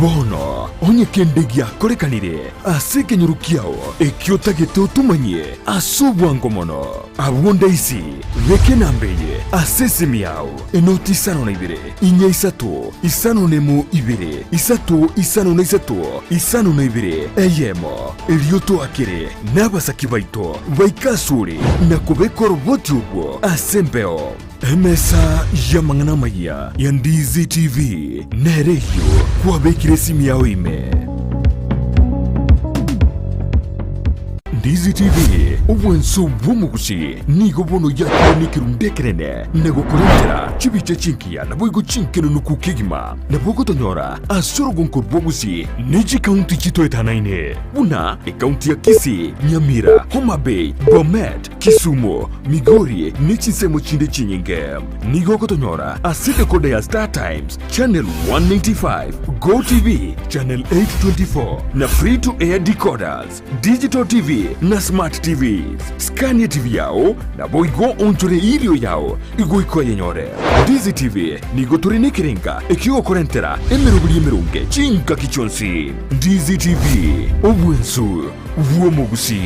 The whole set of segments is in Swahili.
Wono, onye kendegi akore kanire, aseke nyorukiao, ekiota geto tumanye, asobwango mono, awonda isi, veke nambeye, asese miao, enoti isano na ibere, inya isato, isano nemo ibere, isato, isano na isato, isano na ibere, eyemo, elioto akere, nabasaki baito, vaikasuri, nakobekoro voti ugo, asembeo, Emesa ya mangana maya ya Ndizi TV nereyo kwa bekiresi miao ime Ndizi TV uwenso wumugusi nigo bono ya nikirundekerene nego kurentera chibiche chinkia na boigo chinkeno nukukigima na bogo tonyora asoro gonkor bogusi Niji County chito etanaine una county ya Kisii, Nyamira, Homa Bay, Bomet, Kisumu, Makori nichisemo chinde chinyinge nigo kotonyora aside kode ya Star Times channel 195 Go TV channel 824 na free to air decoders digital TV na smart TVs Scania TV yao na boigo onchore ilio yao igo ikoye nyore Ndizi TV nigo turine kirenga ekigo korentera emerubuli emerunge chinka kichonsi Ndizi TV obwensu uomogusi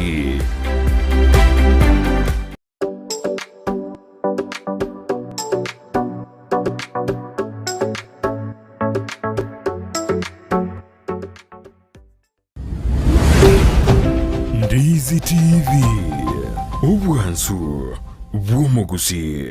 Ndizi TV obwansu uomogusi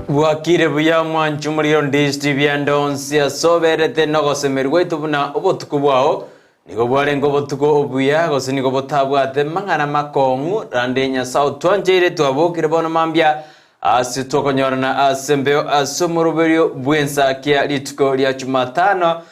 Wakire buya mwanchu muri Ndizi TV andonsi asoberete nogosemerwe tubuna obotuku bwao nigo bwarengo botuko obuya gose nigo botabwate mangana makongu randenya South Twanjire twabokire bono mambia asitokonyorana asembeo asumuruberio bwensakia lituko lya Jumatano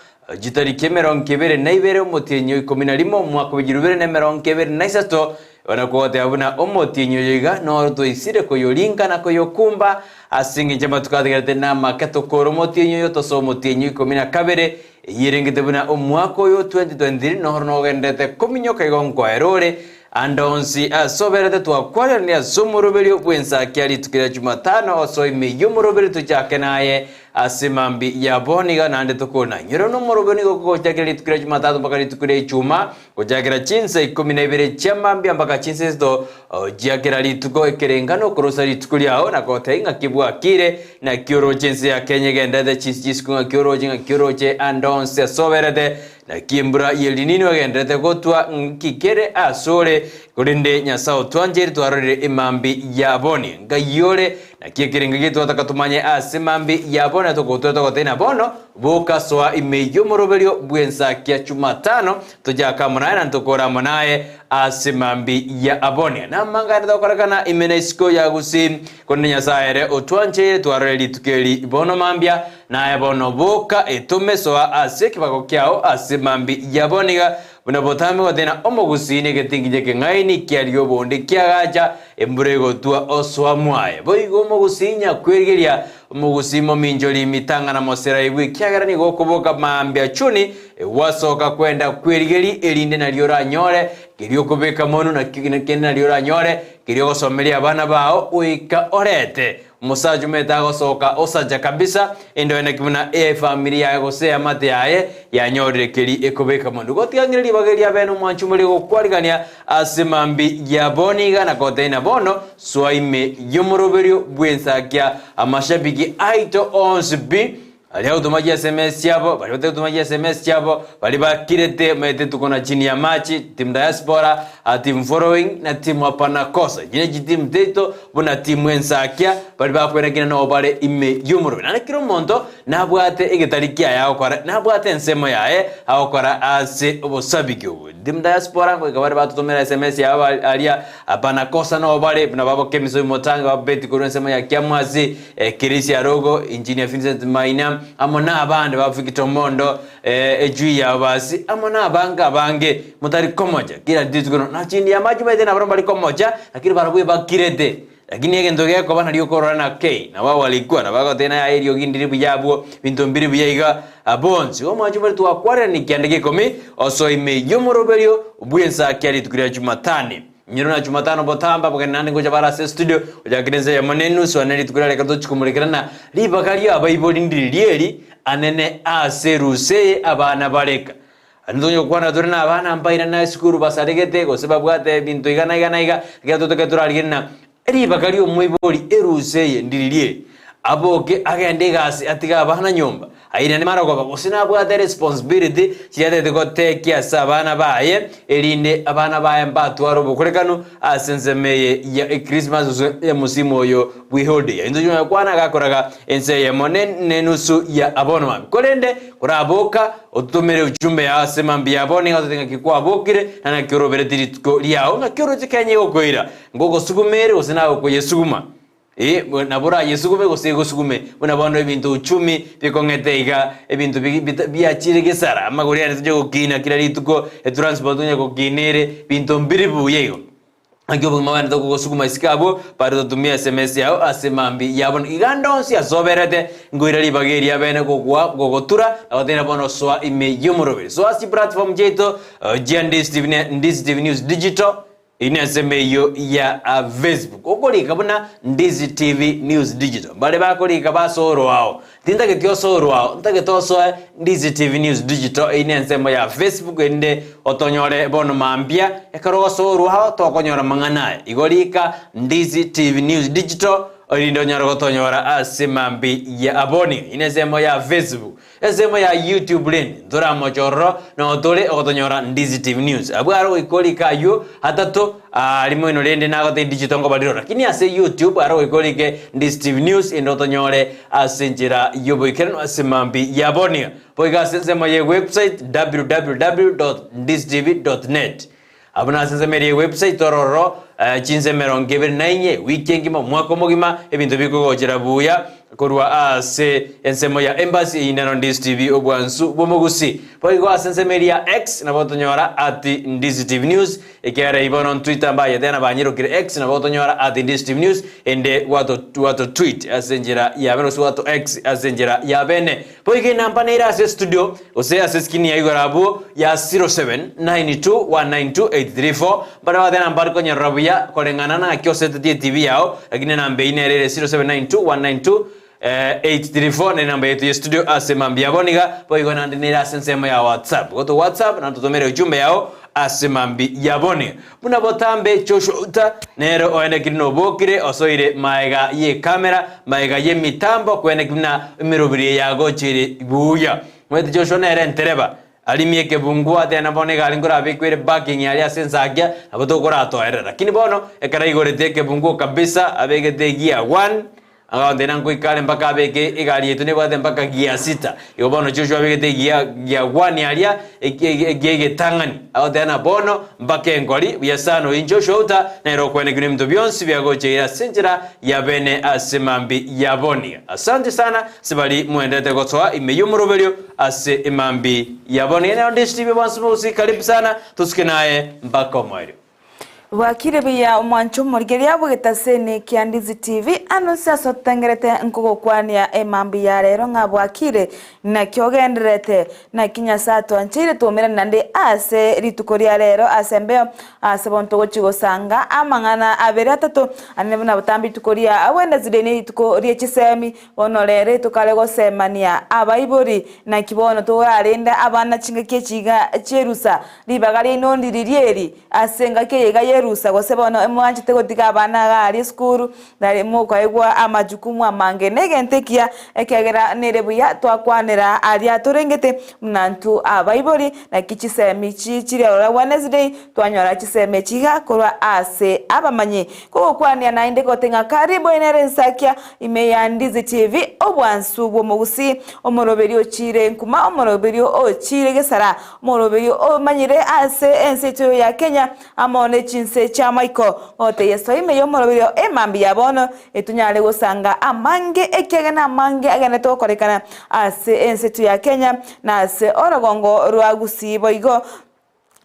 jitariki 22 omotinyo 11 mwaka 2023 wanakuote abuna omotinyo yiga no twisire koyolinga na koyokumba asingi jama tukadigate na maketo koromotinyo yotoso motinyo 12 yirengete buna omwako yo 2023 no horno gendete kominyoka igonko erore andonsi asoberete twakwara ni asumuruberio bwensakia litukira Jumatano oso imeyumuruberi tuchake naye asimambi ya boniga nande tukona nyiro no morobeni go jakira litukira Jumatano mpaka litukira Ijumaa kujakira chinse 12 chamambi mpaka chinse sto jakira lituko ekerengano kurosa litukuliao na kotenga kibwa kire na kioro chinse ya Kenya gendete chinsi kunga kioro che andonsi asoberete na kimbura yelinini wagendete gotwa kikere asore kurinde nya South Twanjire twarore imambi ya boni ngayore na kikiringa gitu atakatumanye asimambi ya boni tokotena bono boka soa imeyo moroberio bwensakia Jumatano tujaka munaye ntokora munaye asimambi ya aboni na mangana tokorakana imenesko ya Gusii kunenya saere otwanjire twarore litukeli bono mambia na ya bono boka etume soa aseki bakokyao asimambi ya boniga bunabotame wadena omogusi ne getingije ke ngaini kyaliyo bonde kyagaja emburego tua oswa mwaye boigo omogusi nya kwegeria omogusi mo minjoli mitanga na mosera ibwe kyagara ni gokoboka mambya chuni wasoka kwenda kwegeri elinde na liora nyore kiriyo kubeka mono na kina liora nyore kiriyo gosomelia bana bao uika orete musaje metago soka osaja kabisa endo ene kimuna familia yago se amate yae yanyorire kiri ekobeka mondo gotiangiriri bageria beno mwanchu muri gokwarigania asimambi ya boniga na kotena bono swaime yumuroberio bwensakia amashabiki aito onsbi aliao tumaji SMS yabo bali tumaji SMS yabo bali bakirete mete tukona chini ya machi team diaspora team following na team hapana kosa jine team teto bona team Ensakia bali bakwena kina no bale ime yumuro na kiro monto na bwate egetariki yao kwa na bwate nsemo yae hao kwa ase obosabikyo team diaspora kwa bali batu tumera SMS yabo alia hapana kosa no bale na babo kemiso motanga babeti kwa nsemo ya kiamwazi Kirisi Arogo engineer Vincent Maina amona abande bafikito mondo ejui ya basi amona abanga bange mutari komoja kila dizgono na chini ya maji mede na bali komoja lakini barabuye bakirete lakini egento geko bana rio korana k na wao walikuwa na bago tena aerio gindiri buyabo bintu mbiri buyiga abonzi omwanju bari twakwara ni kyandike komi oso ime yomoroberio ubuye Ensakia ari tukira Jumatano nyirona Jumatano botamba bwakanande ngoja barase studio ujakirenze ya manenu so anali tukira reka tuchikumurikirana libakari abayiboli ndirieri anene aseruse abana bareka andonyo kwana turina abana ambaira na skuru basaregete go sababu ate bintu igana gato turalirina libakari omwiboli eruseye ndirieri aboke agende gasi atiga abana nyomba aina ne mara kwa kusina bwa responsibility chiyade go take care sabana baye elinde abana baye mbatwaro bukurekano asenzemeye ya Christmas ya musimu oyo bwihode inzo yo kwana gakoraga ense ya monene nusu ya abonoma kolende kuraboka otumere ujumbe ya asemambi abone ngatenga kikwa bokire na kirobere tiriko liao na kiro chikenye okoira ngogo sugumere usina okoyesuguma nabura yesugume gusugume unabona ibintu 10 bikongete ibintu byachire gesara amagori yaje gukina kila rituko transport nya gukinere bintu mbiri buyego agyo mwana to gusuguma isikabo paro tumia SMS yao asemambi yabona igandonsi azoberete ngoira libageri yabene gogotura abatena bono soa ime yumurobere so asi platform jeto Ndizi TV News Digital inasemeyo ya Facebook okolika buna Ndizi TV News Digital bale bakolika basoro wao tindage tiosoro wao ntage toso Ndizi TV News Digital inensemo ya Facebook ende otonyore bono mambia ekaro soro wao tokonyora manganaye igolika Ndizi TV News Digital orindo nyaro tonyora asemambi ya aboni inesemo ya Facebook esemo ya YouTube len dora mojoro no dole otonyora Ndizi TV News abwaro ikolika yo hatato limo ino lende nagote digital ngo badiro lakini ase YouTube aro ikolike Ndizi TV News indotonyore asenjira yobo ikeno asemambi ya aboni poiga sema ye website www.ndizitv.net abuna senzemeri website tororo chinzemero ngeveri nainye weekend ngima mwako mogima ebintu bikogojera buya korwa ase ensemo ya embassy inano Ndizi TV obwansu bomogusi poigo asenzemeri ya X na botonyora @Ndizi TV News ekere ibon on Twitter mbaye tena banyirukire X na botonyora @Ndizi TV News ende wato tweet asenjera ya beno wato X asenjera ya bene poige namba neira ase studio ose ase skini ya igorabu ya 0792192834 bara tena namba ko nyarabuya kolengana na kyosete TV yao lakini namba ine 0792192834 ni namba yetu ya studio asemambi aboniga poigo nandi nira sensemo ya WhatsApp goto WhatsApp na tutomere ujumbe yao asemambi yaboniga buna botambe chosho uta nero oende kirino bokire osoire maega ye kamera maega ye mitambo kwene kina mirobiri yago chiri buya mwete chosho nere ntereba alimieke bungua tena bonega alingora abikwire backing yali Ensakia abotokora atoera lakini bono ekara igorete bungu kabisa abegete gia 1 agande nango ikale mpaka abege igali yetu ne bade mpaka gia 6 yo bono Joshua abegete gia 1 yalia egege tangani awatena bono mpaka engoli yasano injosho uta nero kwene kuni mtu byonsi byagochera senjira yabene asemambi yaboni asante sana sibali muendete gotwa imeyumuroberio ase imambi yaboni ene Ndizi TV bansubusi karibu sana tusike naye mpaka mweri wakire biya omwancho morgeria bwetasene kya Ndizi TV ano sasa tangerete nkugo kwania emambi ya rero ngabwakire na kyogenderete na kinya sato anchire tumira nande ase ritukoria rero asembeo asebonto gochigosanga amangana abere atatu anebuna butambi tukoria awenda zidene ritukoria chisemi bonorere tukale gosemania abaibori na kibono tuarenda abana chinga kechiga cherusa libagari nondiririeri asenga keyega rusa gosebona emwanje tegotika abana gari skuru dare moko egwa amajukumu amange negentekia ekegera nerebuya twakwanira aria turengete mnantu abaibori na kichisemi chiri ora Wednesday twanyora chiseme chiga korwa ase abamanye ko kwania nainde gotenga karibu Ensakia imeya Ndizi TV obwansu bwomugusi omoroberi ochire nkuma omoroberi ochire gesara omoroberi omanyire ase enseto ya Kenya amone chinse cha Michael ote yeso imeyo moroberi emambi yabono etunyale gosanga amange ekegena amange agene tokorekana ase enseto ya Kenya na ase orogongo rwa Gusii boigo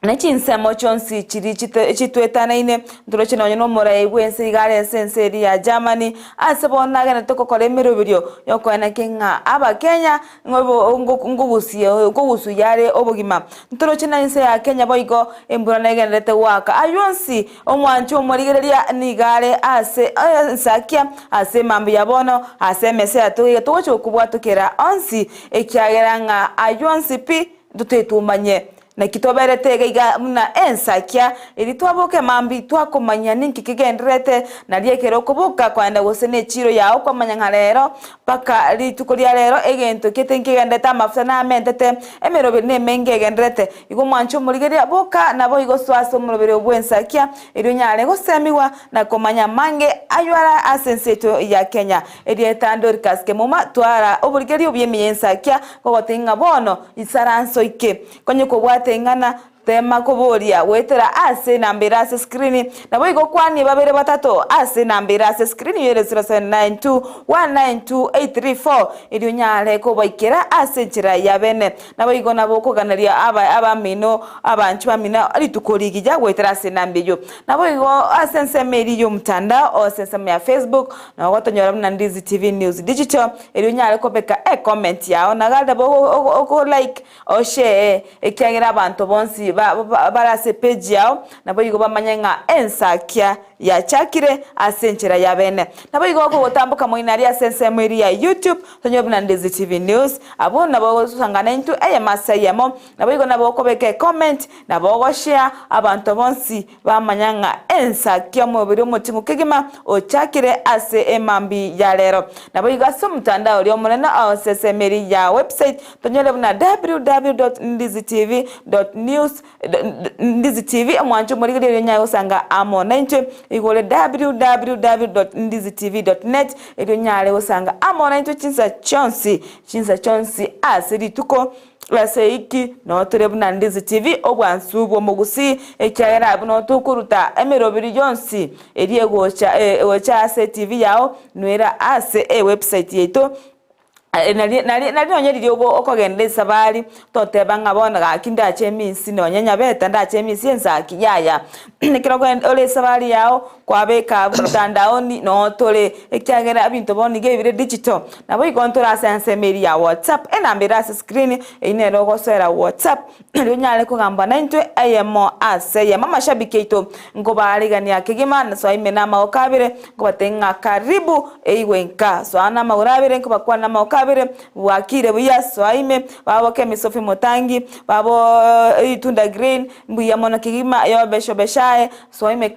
na chinsemo chonsi chiri chitwetanaine ndoroche nonye no morai bwense igare senseri ya Germany asebona gana toko kole mirubirio yokwena kinga aba Kenya ngugusu yare obugima ndoroche na inse ya Kenya boigo emburana igenderete waka ayonsi omwancho omorigereria nigare ase Ensakia ase mambi yabono ase mese atuge tocho kubwatukira onsi ekiageranga ayonsi pi dutetumanye na kitoberete gaiga muna Ensakia ili twaboke mambi twakomanya ninki kigenderete na liekero kubuka kwanda gusene chiro yao kwa manyanga rero paka litukuria rero egento kitenkigendeta mafuta na mentete emerobe ne menge genderete igo mwancho murigeria boka nabo igo swaso murobere obwensakia ili nyale gosemiwa na komanya mange aywara asenseto ya Kenya elieta Dorcas Kemuma twara oburigeria obyemi Ensakia gogotinga bono isaranso ike konye kobwate ngana tema kuburia wetera ase nambira ase screen na boigo kwani babere batato ase nambira ase screen yere 0792192834 ili nyale ko baikera ase njira ya bene na boigo nabo kuganaria abamino abanchu bamina ali tukorigija wetera ase nambiyo na boigo ase nsemeri yo mtanda o ase ya Facebook na gotonyora na Ndizi TV News Digital ili nyale ko beka comment yao na galda bo like o share ekiagira abantu bonsi barase page yao nabo yigo bamanyenga Ensakia ya chakire asenchera ya bene nabo yigo ko gotambuka moinaria sensemeri ya YouTube tonyobu na Ndizi TV News abo nabo sangana into masayemo nabo yigo nabo ko beke comment nabo go share abantu bonsi bamanyanga Ensakia mubiri umutima kigima o chakire ase emambi ya lero nabo yigo asumtandao lyo munena sensemeri ya website tonyobu na www.ndizitv.news Ndizi TV mwancho murigire nyayo sanga amonente igole www.ndizitv.net ero nyale usanga amonente chinsa chonsi asiri tuko laseiki no turebu na Ndizi TV obwansu bwo mugusi ekyagera abuno tukuruta emerobiri jonsi eriyegocha ase TV yao nwera ase website yeto nari onyeri obo okogendesa bali toteba ngabona gakinda chemisi nonyanya beta nda chemisi Ensakia yaya nikiro ole sabali yao kwabeka butandaoni no tole ekyagera abinto boni gebire digital nabo ikontora sensemeri ya WhatsApp enambira screen inero gosera WhatsApp nyale kugamba 90 am ase mama shabikeito ngobali gani akigima na so imena maokabire ngobatenga karibu eiwenka so ana maurabire ngobakwa na maokabire wakire buyaso aime babo kemisofi motangi babo itunda green mbuya mona kigima yo besho beshae so ime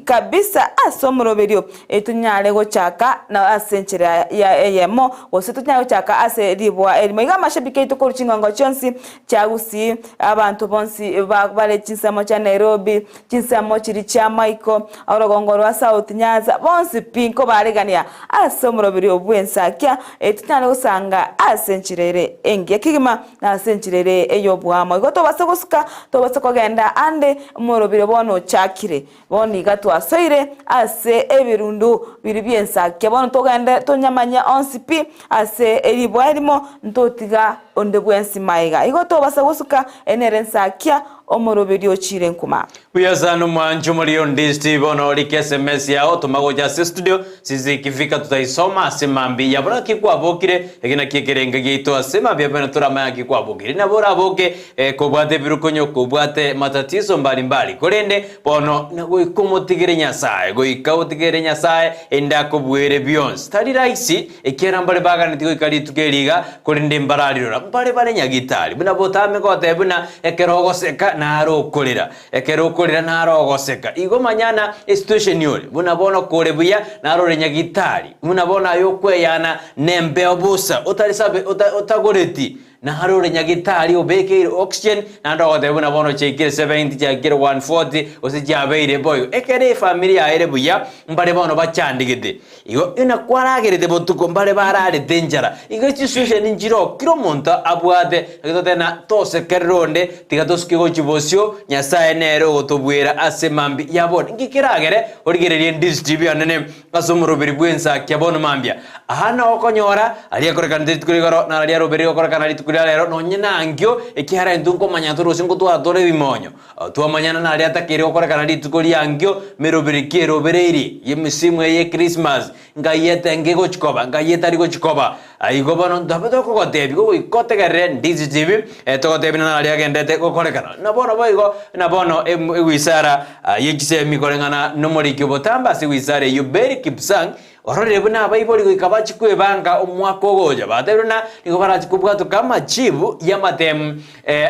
kabisa asomroberio etunyale go chaka na asenchira ya yemo ositunyale chaka ase ribwa elimo igama shabikeito ko ruchingongo chonsi cha Gusii abantu bonsi bale chinsamo cha Nairobi chinsamo chiri cha Michael orogongoro wa South Nyanza bonsi pinko baregania asomroberio bwensakia etunyale usanga asenchirere engi kigima na asenchirere eyobwamo igoto basogosuka to basokogenda ande umurobire bono chakire boni gatwasoire ase ebirundu biri Ensakia bono togenda tonyamanya onsipi ase eribwarimo ntotiga onde bwensi maiga igoto basogosuka enere Ensakia omorobiri ochire nkuma uyazana mwanjo muri Ndizi TV ono like SMS yao tumagoja se studio sizi kifika tutaisoma semambi yabona kikwabokire egina kiekerenga gito asema byabana turamaya kikwabokire nabora aboke kobwate birukonyo kobwate matatizo mbalimbali kolende bono nago ikomotigere nyasaye go ikawotigere nyasaye enda kobwere beyond tari raisi ekerambale bagana tigo ikali tukeliga kolende mbaraliro mbale nyagitali buna botame ko tebuna ekerogoseka narokolera ekerokolera narogoseka igo manyana situation yole bunabona korebuya narore nyagitari bunabona yokweyana nembe obusa utarisabe utagoreti na harore nyagitari obeke oxygen nando debuna bono chekire 70 chekire 140 osijabeire boyo ekere familia ere buya mbare bono bachandigide igo ina kwaragerete botuko mbare barare danger igo situation njiro kiro monta abwade tena tose keronde tigatoskigo chibosio nyasaye nero gotobwera asemambi yabone ngikiragere origererie Ndizi TV anene asomurubiri bwensa kyabona mambia ahana okonyora aliyakoreka Ndizi kurigoro na aliyarubiri okoreka na bira lero nonyena angyo ekihara ndunko manyatoro singo twatore bimonyo twamanyana na ali atakire okorekana rituko lyangyo merobirikero bereri yemisimu ye Christmas ngayete ngego chikoba ngayete ari go chikoba aigo bono ndabeto ko gotebi go ikotegere Ndizi TV togotebi na ali agendete gokorekana nabono boigo nabono ewisara yekise mikorengana nomoriki botamba si wisare yuberi kipsang orore buna bayiboli ikabachi kwebanga omwaka ogoja bateruna niko barachi kubwato kama chibu yamatem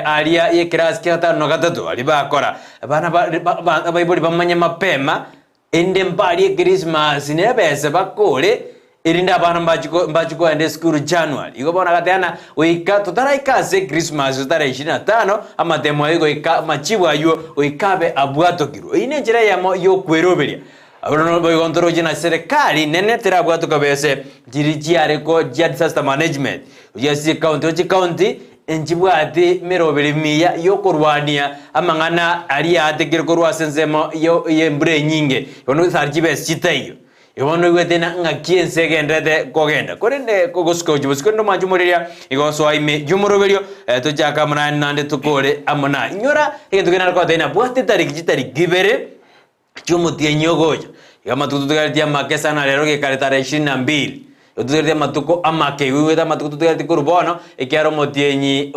alia ye class kiatano gatatu ali bakora bana bayiboli bamanya mapema ende mbali Christmas nebese bakole irinda bana mbachiko ende school January iko bona gatana wika totara ikase Christmas totara 25 amatemo iko ika machibu ayo wikabe abwato kiro ine njira yamo yo kweroberia abrono boy kontroji na serikali nene terabwa tukabese diriji areko disaster management yasi county enjibwate merobere miya yo kurwania amangana ari atekire kurwa senzemo yo yembre nyinge yono sarjibe sitayo yono wetena ngakiense gendete kogenda korende kogosko jibusko ndo majumuria igoso aime jumuroberio tojaka mna nande tukore amona nyora ikendugena ko tena bwate tariki gibere chumutie nyogoja kama tututugatia makesa na lero ke karetare 22 tutugatia matuko amake wiweta matuko tutugatia kurubono ekiaro motienyi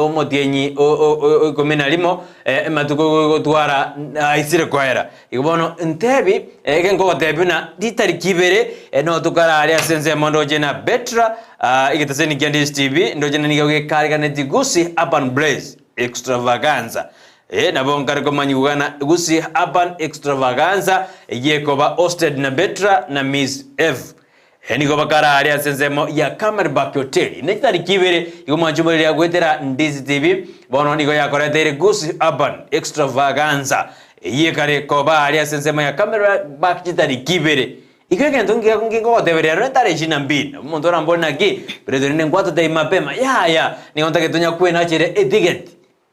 o komena limo matuko twara aisire kwaera ibono ntebi ekengo tebi na ditari kibere no tukara ali asenze mondo jena betra ikitaseni Ndizi TV ndo jena nigage kariganeti Gusii Urban Blaze extravaganza nabo nkariko manyugana Gusii Urban Extravaganza yekoba hosted na Betra na Miss F niko bakara ali asenzemo ya Camera Hotel netari kibere iko manjumuri ya gwetera Ndizi TV bono niko yakoretere Gusii Urban Extravaganza yekare koba ali asenzemo ya Camera Hotel kibere ikeke ndungi kungingo deberia retare 22 umuntu rambona ki predorine ngwato dai mapema ya nikonta ketunya kwena chere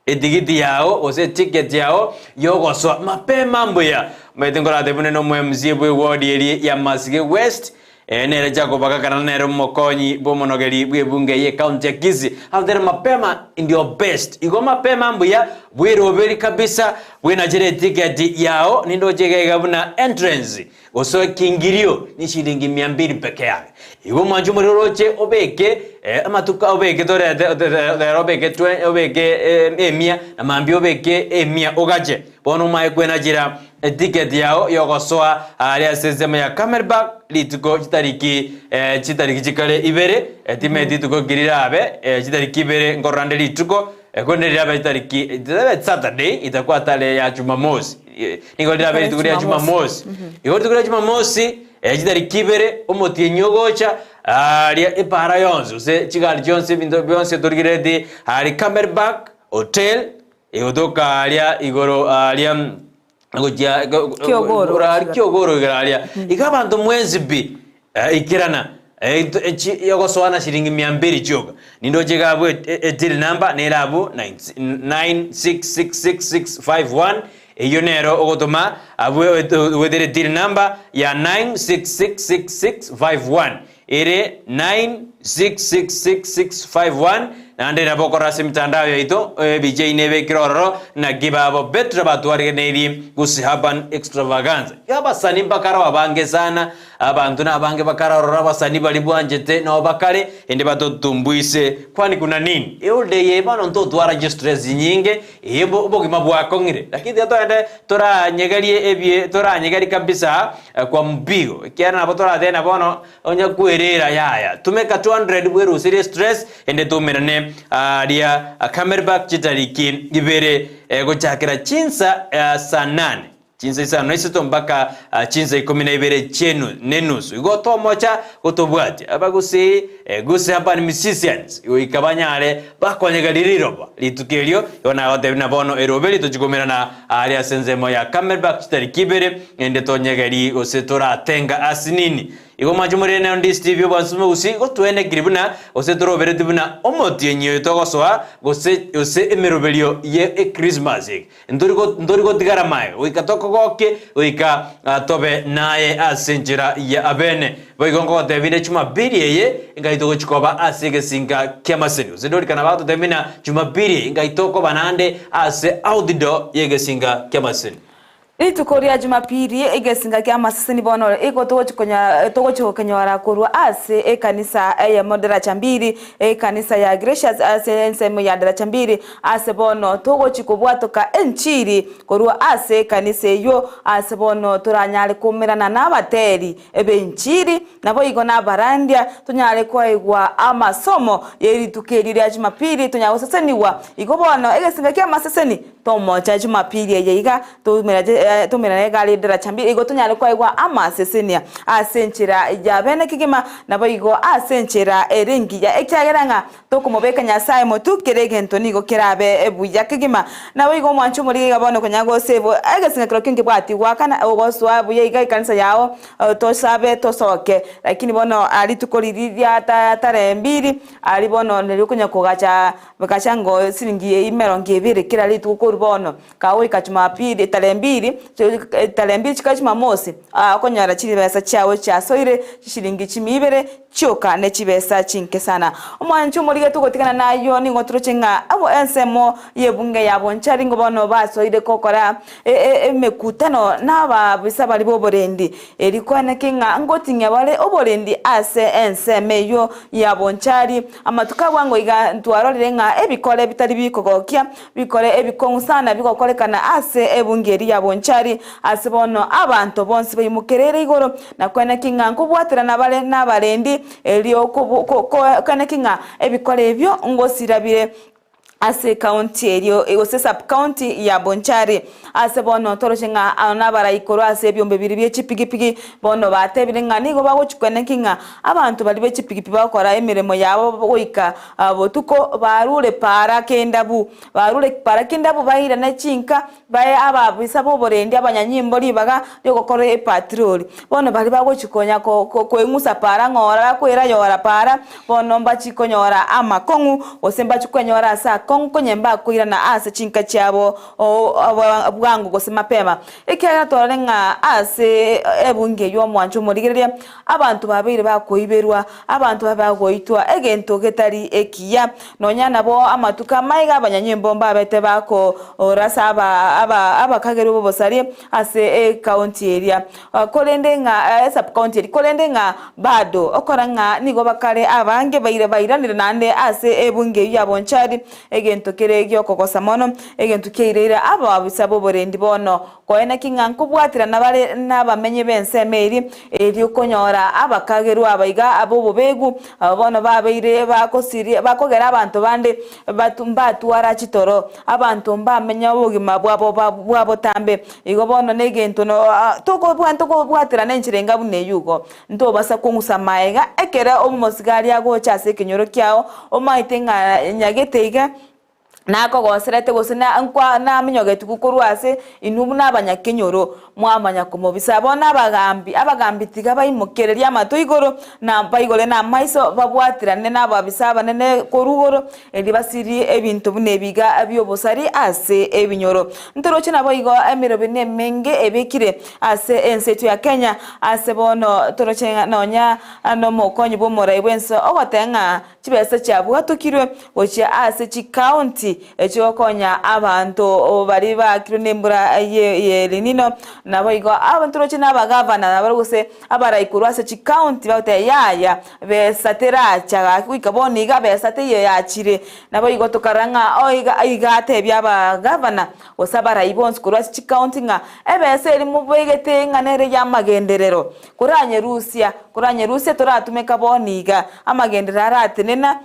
edigiti yao ose ticket yao yogoswa mapema mbuya metengora tebune no MCA bwe ward eri ya Masige West nere jako bakakana nere mokonyi bomonogeri bwe bunge ye county ya Kisii after mapema ndio best igo mapema mbuya bwe roberi kabisa bwe na jere ticket yao nindo jege gabuna entrance oso kingirio ni shilingi 200 peke yake igo manjumo roche obeke amatuka obeke tore obeke 20 obeke emia na mambi obeke emia ogaje bono mai kwena jira ticket yao yogosoa ali asezema ya Camera lituko chitariki chikale ibere time lituko girirabe chitariki ibere ngorande lituko konderira chitariki Saturday itakuwa tale ya Jumamosi ningolira lituko ya Jumamosi lituko ya Jumamosi chitariki ibere omotie nyogocha ali ipara yonzo se chigali jonse bindo bionse torgiredi ali Camera Hotel eodoka alia igoro alia ngoja kiogoro igaralia ikabantu mwenzi bi ikirana yogoswana shilingi 200 choga nindo jegabwe deal number nerabu 96666651 iyo nero ogotoma abwe wedere deal number ya 96666651 ere 96666651 nande na bokora simtandao yaito BJ nebe kiroro na gibabo betra batwari neri Gusii Urban Extravaganza yabasani bakara wabange sana abantu nabange bakara rora basani bali bwanjete no bakare ende batotumbuise kwani kuna nini eulde yebano ndo twara stress nyinge yebo bogima bwako ngire lakini atoende tora nyegalie ebye tora nyegali kabisa kwa mbigo kiana na botora tena bono onya kuerera yaya tumeka 200 bweru serious stress ende tumerane dia Camera chitariki ibere gochakira chinsa saa 8 chinsa isa noisito mpaka chinsa 12 chenu nenusu igoto mocha gotobwati abagusi Gusii hapa ni musicians ikabanyale bakonyegaliriroba litukelio yona godebina bono erobeli tujikomera na alia senzemo ya Camera chitariki ibere ende tonyegali osetora tenga asinini igo majumuri ne Ndizi TV bansume Gusii gotwene giribuna ose torobere tibuna omotienyo togosoa ose emeroberio ye Christmas ndori gotigara mayo wika tokogoke wika tobe naye asenjira ya abene boigongo tebine Jumapili ye ngaitoko chikoba asege singa kemaseni zindori kana bato tebina Jumapili ngaitoko banande ase audido yege singa kemaseni Itukoria Jumapili igesinga kya masini bono iko togo konyora kurwa ase kanisa ya moderacha mbiri kanisa ya Gracious ase nsemo ya moderacha mbiri ase bono togo chikobwatoka enchiri kurwa ase kanisa yo ase bono turanyale kumirana n'abateri enchiri nabo igo nabarandia tunyale kwaigwa amasomo yeri tukerire ya Jumapili tunyawoseseniwa igo bono igesinga kya masini tomo cha Jumapili yeiga tumira gali dira chambi igo tunyale kwa igwa amasesenia asenchira ijabene kigima nabo igo asenchira eringi ya ekyageranga tokumobeka nyasaye motu keregento nigo kerabe ebuya kigima nabo igo mwanchu muri gabono kunyago sebo agasinga krokinge bwati wakana ogoswa buye iga kanisa yao tosabe tosoke lakini bono ali tukoliriria tare mbiri ali bono nelikunya kugacha bakachango siringi imerongi ebire kira litu bono kawe Jumapili tare mbiri chikachima mosi konyara chiri besa chawe chasoire shilingi chimibere choka ne chibesa chinke sana omwanchu muri tugotikana nayo ningo turochenga abo ensemo yebunge yabonchari ngo bono basoire kokora mekutano naba bisaba libo borendi erikwana kinga ngotinya bale oborendi ase enseme yo yabonchari amatuka bwango iga ntwarorire nga ebikole bitari bikogokia bikore ebikonsana bikokorekana ase ebungeri yabonchari ase bono abantu bonse bayimukerere igoro nakwana kinga nkubwatira nabale nabarendi elio kana kinga ebikole ebyo ngosirabire ase county elio ose sub county ya Bonchari ase bono torochenga anabara ikoro ase byombe biri bye chipigipigi bono batebire ngani go bagochukene kinga abantu bali be chipigipigi bakora emiremo yabo boika botuko barure para kendabu bahira na chinka baye ababisa bo borendi abanyanyimbo libaga yo gokora patrol bono bali bagochikonya ko engusa para ngora kwera yora para bono mbachikonyora amakongu osemba chikonyora asa konko nyemba kuira na ase chinka chabo bwangu gose mapema ikera torenga ase ebunge yo mwanju murigereria abantu babiri bakoiberwa abantu babagoitwa egento getari ekiya nonyana bo amatuka maiga abanyanyembo mbabete bako orasa abakagero bo bosari ase county area kolende nga sub county kolende nga bado okoranga nigo bakare abange bairanire nande ase ebunge ya Bonchari egento keregyo kokosa mono egento keirera abo abisabo borendi bono koena kinga nkubwatira nabale nabamenye bensemeri eri konyora abakageru abaiga abo bobegu bono babeire bakosiri bakogera abantu bande batwara chitoro abantu mbamenya bugima bwabo tambe igo bono negento no toko bwatira nenchirenga bune yugo ndo basa kungusa maega ekera omusigari ago chase kinyoro kyao omaitenga nyageteiga nako goserete gosena nkwa na minyoge tukukurwase inubu nabanyakenyoro mwamanya kumobisa bona abagambi tiga bayimukereria amato igoro na bayigole na maiso babwatirane nababisaba nene korugoro eri basiri ebintu bunebiga abyobosari ase ebinyoro ntoroche nabo igo emiro bine menge ebekire ase ensetu ya Kenya ase bono toroche nonya ano mokonyi bo morai bwenso ogotenga chibese cyabu hatukirwe gocha ase chi county echokonya abantu bari bakiro nembura ye linino nabo igo abantu roche nabagavana nabo gose abaraikuru ase chi county baute yaya besatera chaga kwikaboni iga besate ye yachire nabo igo tokaranga iga tebya abagavana osabara ibons kuru ase chi county nga ebese eri mubegete nganere ya magenderero kuranye Rusia toratumeka boniga amagenderero aratenena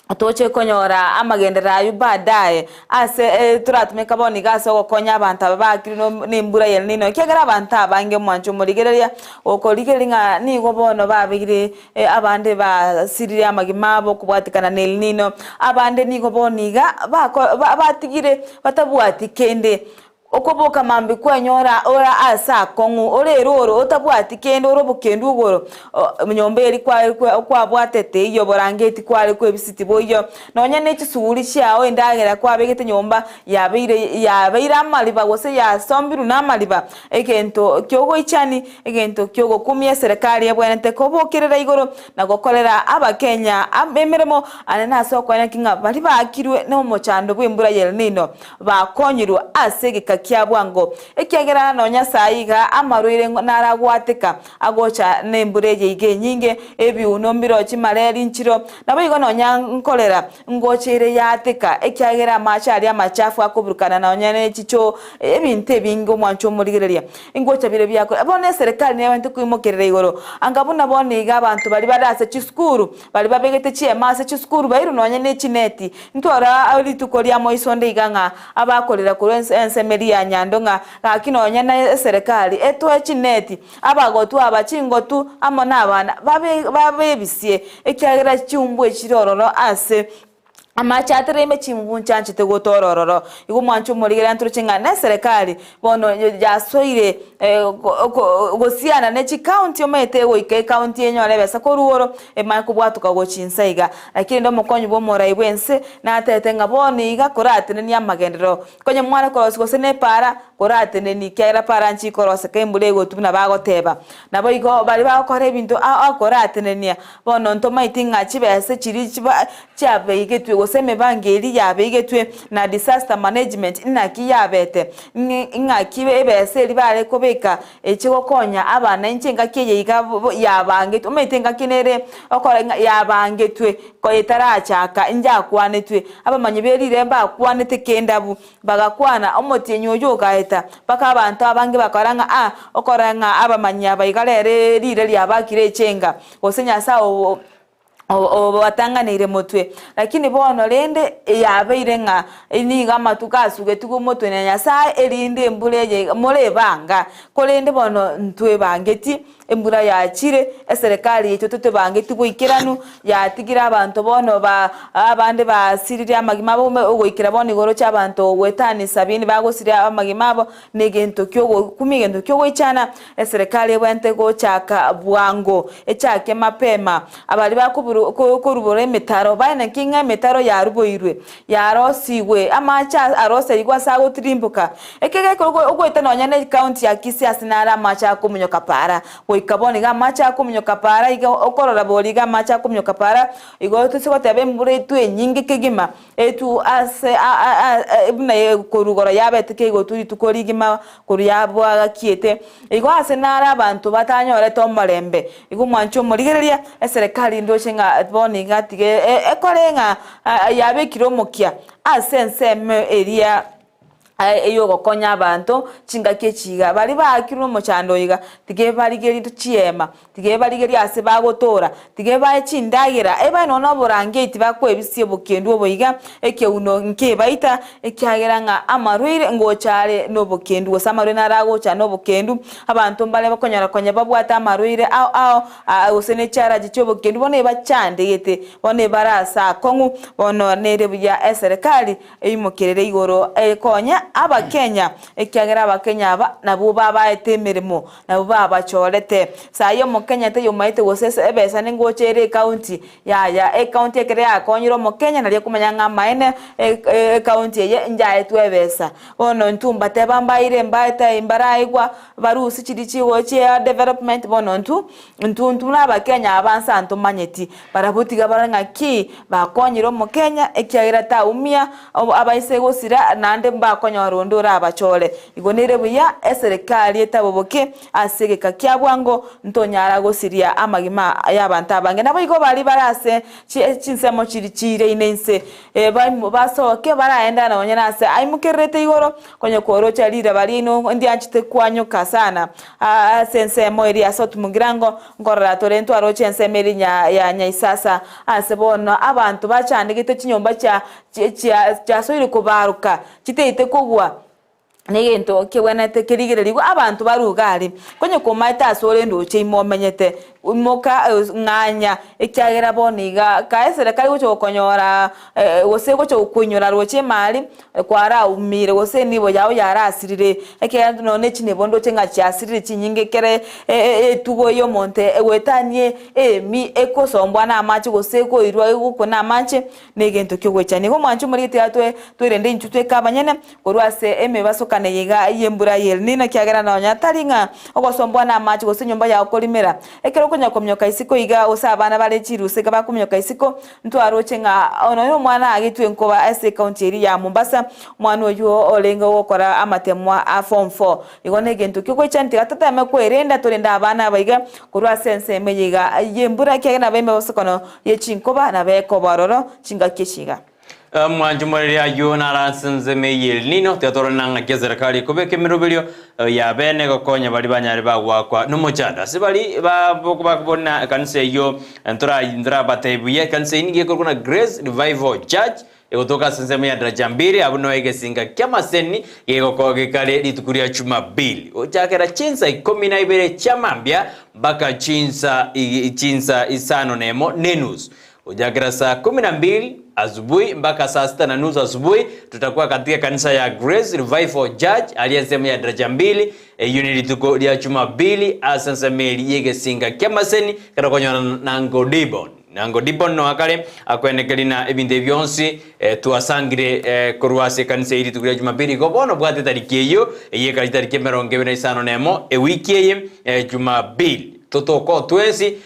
atoche konyora amagendera ayu badaye ase turatumeka boni gaso gokonya abantu abakirino nimbura yel nino kegera abantu abange mwancho murigereria okoligelinga nigo bono babigire abande basirire amagimabo kubwatikana nel nino abande nigo boniga batigire batabwati kende okoboka mambi kwenyora ora asa kongu ore roro otabwati kendo orobokendu goro mnyomberi kwa bwatete iyo borangeti kwale kwebisiti boyo nonya n'ekisuri cyao endagera kwabegete nyomba yabeire amaliba gose ya sombiru n'amaliba egento kyogo ichani egento kyogo kumye serikali yabwenete kobokerera igoro na gokorera abakenya abemeremo anana sokwana kinga bali bakirwe no mochando bw'imbura yelnino bakonyirwa asegeka kyabwango ekyagera nonya sayiga amarwire naragwateka agocha nembureje ige nyinge ebiuno mbiro chimareri nchiro nabo igo nonya nkolera ngochere yateka ekyagera amachari amachafu akoburukana nonya nechicho ebinte bingo mwancho murigereria ingocha bire byako abone serikali ne abantu kwimokerera igoro angabuna bone iga abantu bali badase chiskuru bali babegete chiemase chiskuru bairu nonya nechineti ntora alitukoria moisonde iganga abakorera kurensemeria nyandonga kakinonya na serikali etwe chineti abagotu abachingotu amona abana babebisie ekyagera cyumbu ekirororo ase amachatereme chimbunchanje tegotorororo igo mwancho murigera nturuchinga na serikali bono yasoire gosiana nechi county omete goike county enyore besa koruoro emako bwatuka gochinsaiga lakini ndo mukonyi bo morai bwense na tetenga boni iga korate ni amagendero konye mwana korosi gose ne para korate ni kera para nchi korose kembule gotubuna bagoteba nabo igo bali bakore bintu akorate ni bono ntomaitinga chibese chiri chabe igetwe goseme bangeri yabegetwe na disaster management inaki yabete ingakibe ebese libare kobeka ekigo konya abana inshinga kiyiga yabange umetenga kinere okora yabangetwe ko itarachaka injakwanetwe abamanyi berire mba kwanete kendabu bagakwana omotenyo yogaeta baka abantu abange bakoranga okoranga abamanyi abayigalere lire lyabakire cenga osenya sawo watanganire mutwe lakini bono lende yabeire nga iniga matukasuge tugumutwe na nyasaye elinde mbuleje mulebanga kolende bono ntwe bangeti embura yakire eserikali yeto tote bangeti bwikiranu yatigira abantu bono abande basirira amagima bo ogwikira bono igoro cy'abantu wetani 70 bagosirira amagima bo negento kyogo kumigento kyogo ichana eserikali ebwente go chaka bwango echake mapema abali kurubore emitaro baina kinga emitaro yaruboirwe yarosiwe amacha arose igwa sago trimbuka ekege ogweta nonya ne county ya Kisii asinara amacha kumunyoka para ikaboni ga macha kumunyoka para iga okorora boli ga macha kumunyoka para igo tusiko tebe mbure tu enyingi kegima etu ase ibna korugora yabete kego turi tukorigima kuruyabwa kiete igo asinara abantu batanyore tombalembe igo mwancho murigereria eserikali ndoshinga boni gatige ekorenga yabekiro mukia asenseme eria eyo gokonya abantu chingake chiga bali bakirwo mochando yiga tige baligeri tuchiema tige baligeri ase bagotora tige bae chindagira eba nono borangeti bakwebisie bokendu oboyiga ekeuno nke baita ekyagera nga amarwire ngochare no bokendu osamarwe naragocha no bokendu abantu mbale bakonyara konya babwata amarwire osene chara gicho bokendu bone bachande yete bone barasa kongu bono nerebuya eserikali eyimokerere igoro ekonya abakenya ekyagera abakenya aba nabo baba etemeremo nabo baba chorete sayo mukenya te yomaite gosese ebesa ningochere county ya county ekere akonyiro mukenya nali kumanya ngamaene county ye nja etwebesa bono ntumba te bambaire mbaita imbaraigwa barusi chidichi woche development bono ntu n'abakenya abansa ntumanyeti barabutiga baranga ki bakonyiro mukenya ekyagera ta umia abaise gosira nande mbakonya rondora abachole igonere buya eserikali etaboboke asegeka kyabwango ntonyara gosiria amagima y'abantu abange nabo igo bali barase chinsemo chirikire inense basoke baraenda na onyana ase aimukerete igoro konye korocha lira balino ndi anchite kwanyoka sana sensemo eri asot mugirango ngorra torento aroche ensemeri ya nyaisasa asebono abantu bachandegete chinyomba cha soire kubaruka chiteite kugwa negento kewena tekerigererigwa abantu barugari konye komaita sole ndoche imomenyete moka nganya ikyagera boniga kaesere kali gocho konyora gose gocho kunyora roche mali kwara umire gose nibo yawo yarasirire ekyandu none chinebondo chenga cyasirire chinyinge kere tugo yo monte wetanie mi ekosombwa na amachi gose ko irwa guko na amachi negento kyogwechani ko mwanchu muri tyatwe twirende inchutwe kabanyene korwase emebasokane yiga yembura yelnina kyagera na nyataringa ogosombwa na amachi gose nyumba ya kolimera ekero kunya komyoka isiko iga osabana bale chiruse gaba kumyoka isiko ntwaroche nga ono mwana agitwe nkoba ase county eri ya Mombasa mwana oyo olenga gukora amatemwa a form 4 igone gento kyogwechanti atata mekwerenda torenda abana baiga kurwa sense meyiga yembura kyagera beme basokono yechinkoba na beko baroro chinga kishiga mwanju muri ayo naransinze meyel nino teatoro nanga kezerkali kubeke mirubelio ya bene gokonya bali banyari bagwakwa numuchanda sibali bakubona kanse yo ndra batebuye kanse ingi kuna Grace Revival Church egotoka senzeme ya drajambiri abuno egesinga kyamaseni yegokoge kale litukuria Jumapili ochakera chinsa 12 chamambya baka chinsa isano nemo nenus ujakira saa 12 asubuhi mpaka saa 6:30 asubuhi tutakuwa katika kanisa ya Grace Revival Church aliyesema ya daraja 2 unit tuko ya Jumapili asansa meli yegesinga kyamaseni karakonya nango dibon no akale akwenekelina ebinde byonsi tuasangire korwase kanisa iri tukuria Jumapili gobono bwate tariki eyo yekali tariki 25 nemo wiki ye Jumapili totoko twesi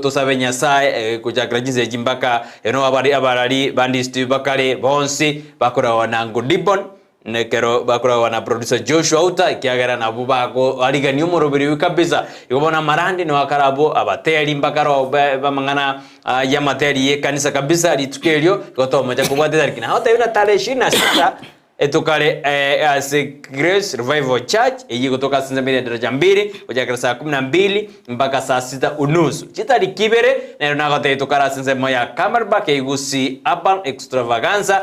to sabenya sai kujakira jinze jimbaka eno abarali bandist bakale bonsi bakora wanango dibon nekero bakora wana producer Joshua Uta kiagera na bubako aliga ni umurubiri kabisa yobona marandi no akarabo abateli mbakaro bamangana ya materi ye kanisa kabisa litukelio gotomo jakubwate tariki na hota yuna tale 26 etukale as Grace Revival Church eyi kutoka sinzamiri daraja 2 ujakira saa 12 mpaka saa 6:30 chitari kibere na nagote etukara sinzemo ya Camelback Gusii Urban Extravaganza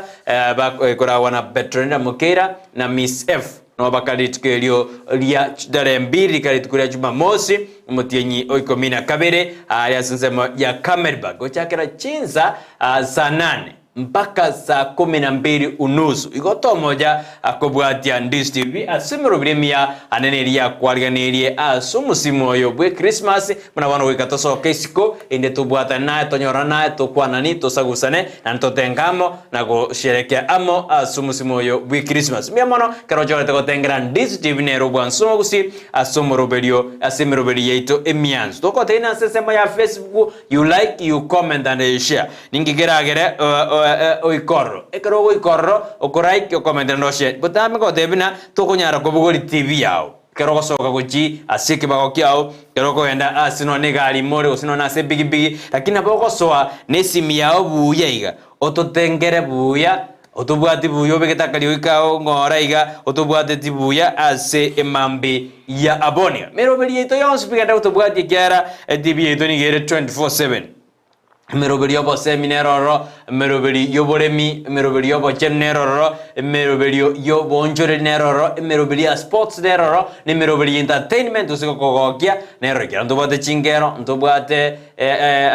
bakora wana Petrona Mukera na Miss F no bakali tukelio lia dare 2 kali tukuria Jumamosi mutienyi oikomina kabere ya sinzemo ya Camelback ujakira chinza saa 8 mpaka saa 12:30 igoto moja akobwatia Ndizi TV asimiro biremia aneneria kwaliganerie asumusimu oyo bwe Christmas muna bana wikatoso kesiko inde tubwata naye tonyorana tokwanani tosagusane na ntotengamo na gusherekea amo asumusimu oyo bwe Christmas miamono karojore tegotengera Ndizi TV nero bwansumo gusi asumuro berio asimiro berio yeito emianzo tokote ina sesema ya Facebook you like you comment and share ningigeragere oikorro ekero oikorro okoraike okomenda ndoshe butame ko debina tokunyara ko bugori TV yao kero gosoka guchi asike bagokiao kero ko enda asino ne gali more osino na se bigi lakini aboko soa nesimi yao buya iga ototengere buya otubwati buyo begetakali oikao ngora iga otubwati tibuya ase emambi ya abonia merobeli yeto yonse bigenda otubwati kyara TV yeto ni gere 24/7 merobeli yobo seminaroro merobeli yoboremi merobeli yobo generoro merobeli yobo njore neroro merobeli sports neroro ne merobeli entertainment usiko kogokia nero kira ntobate chingero ntobate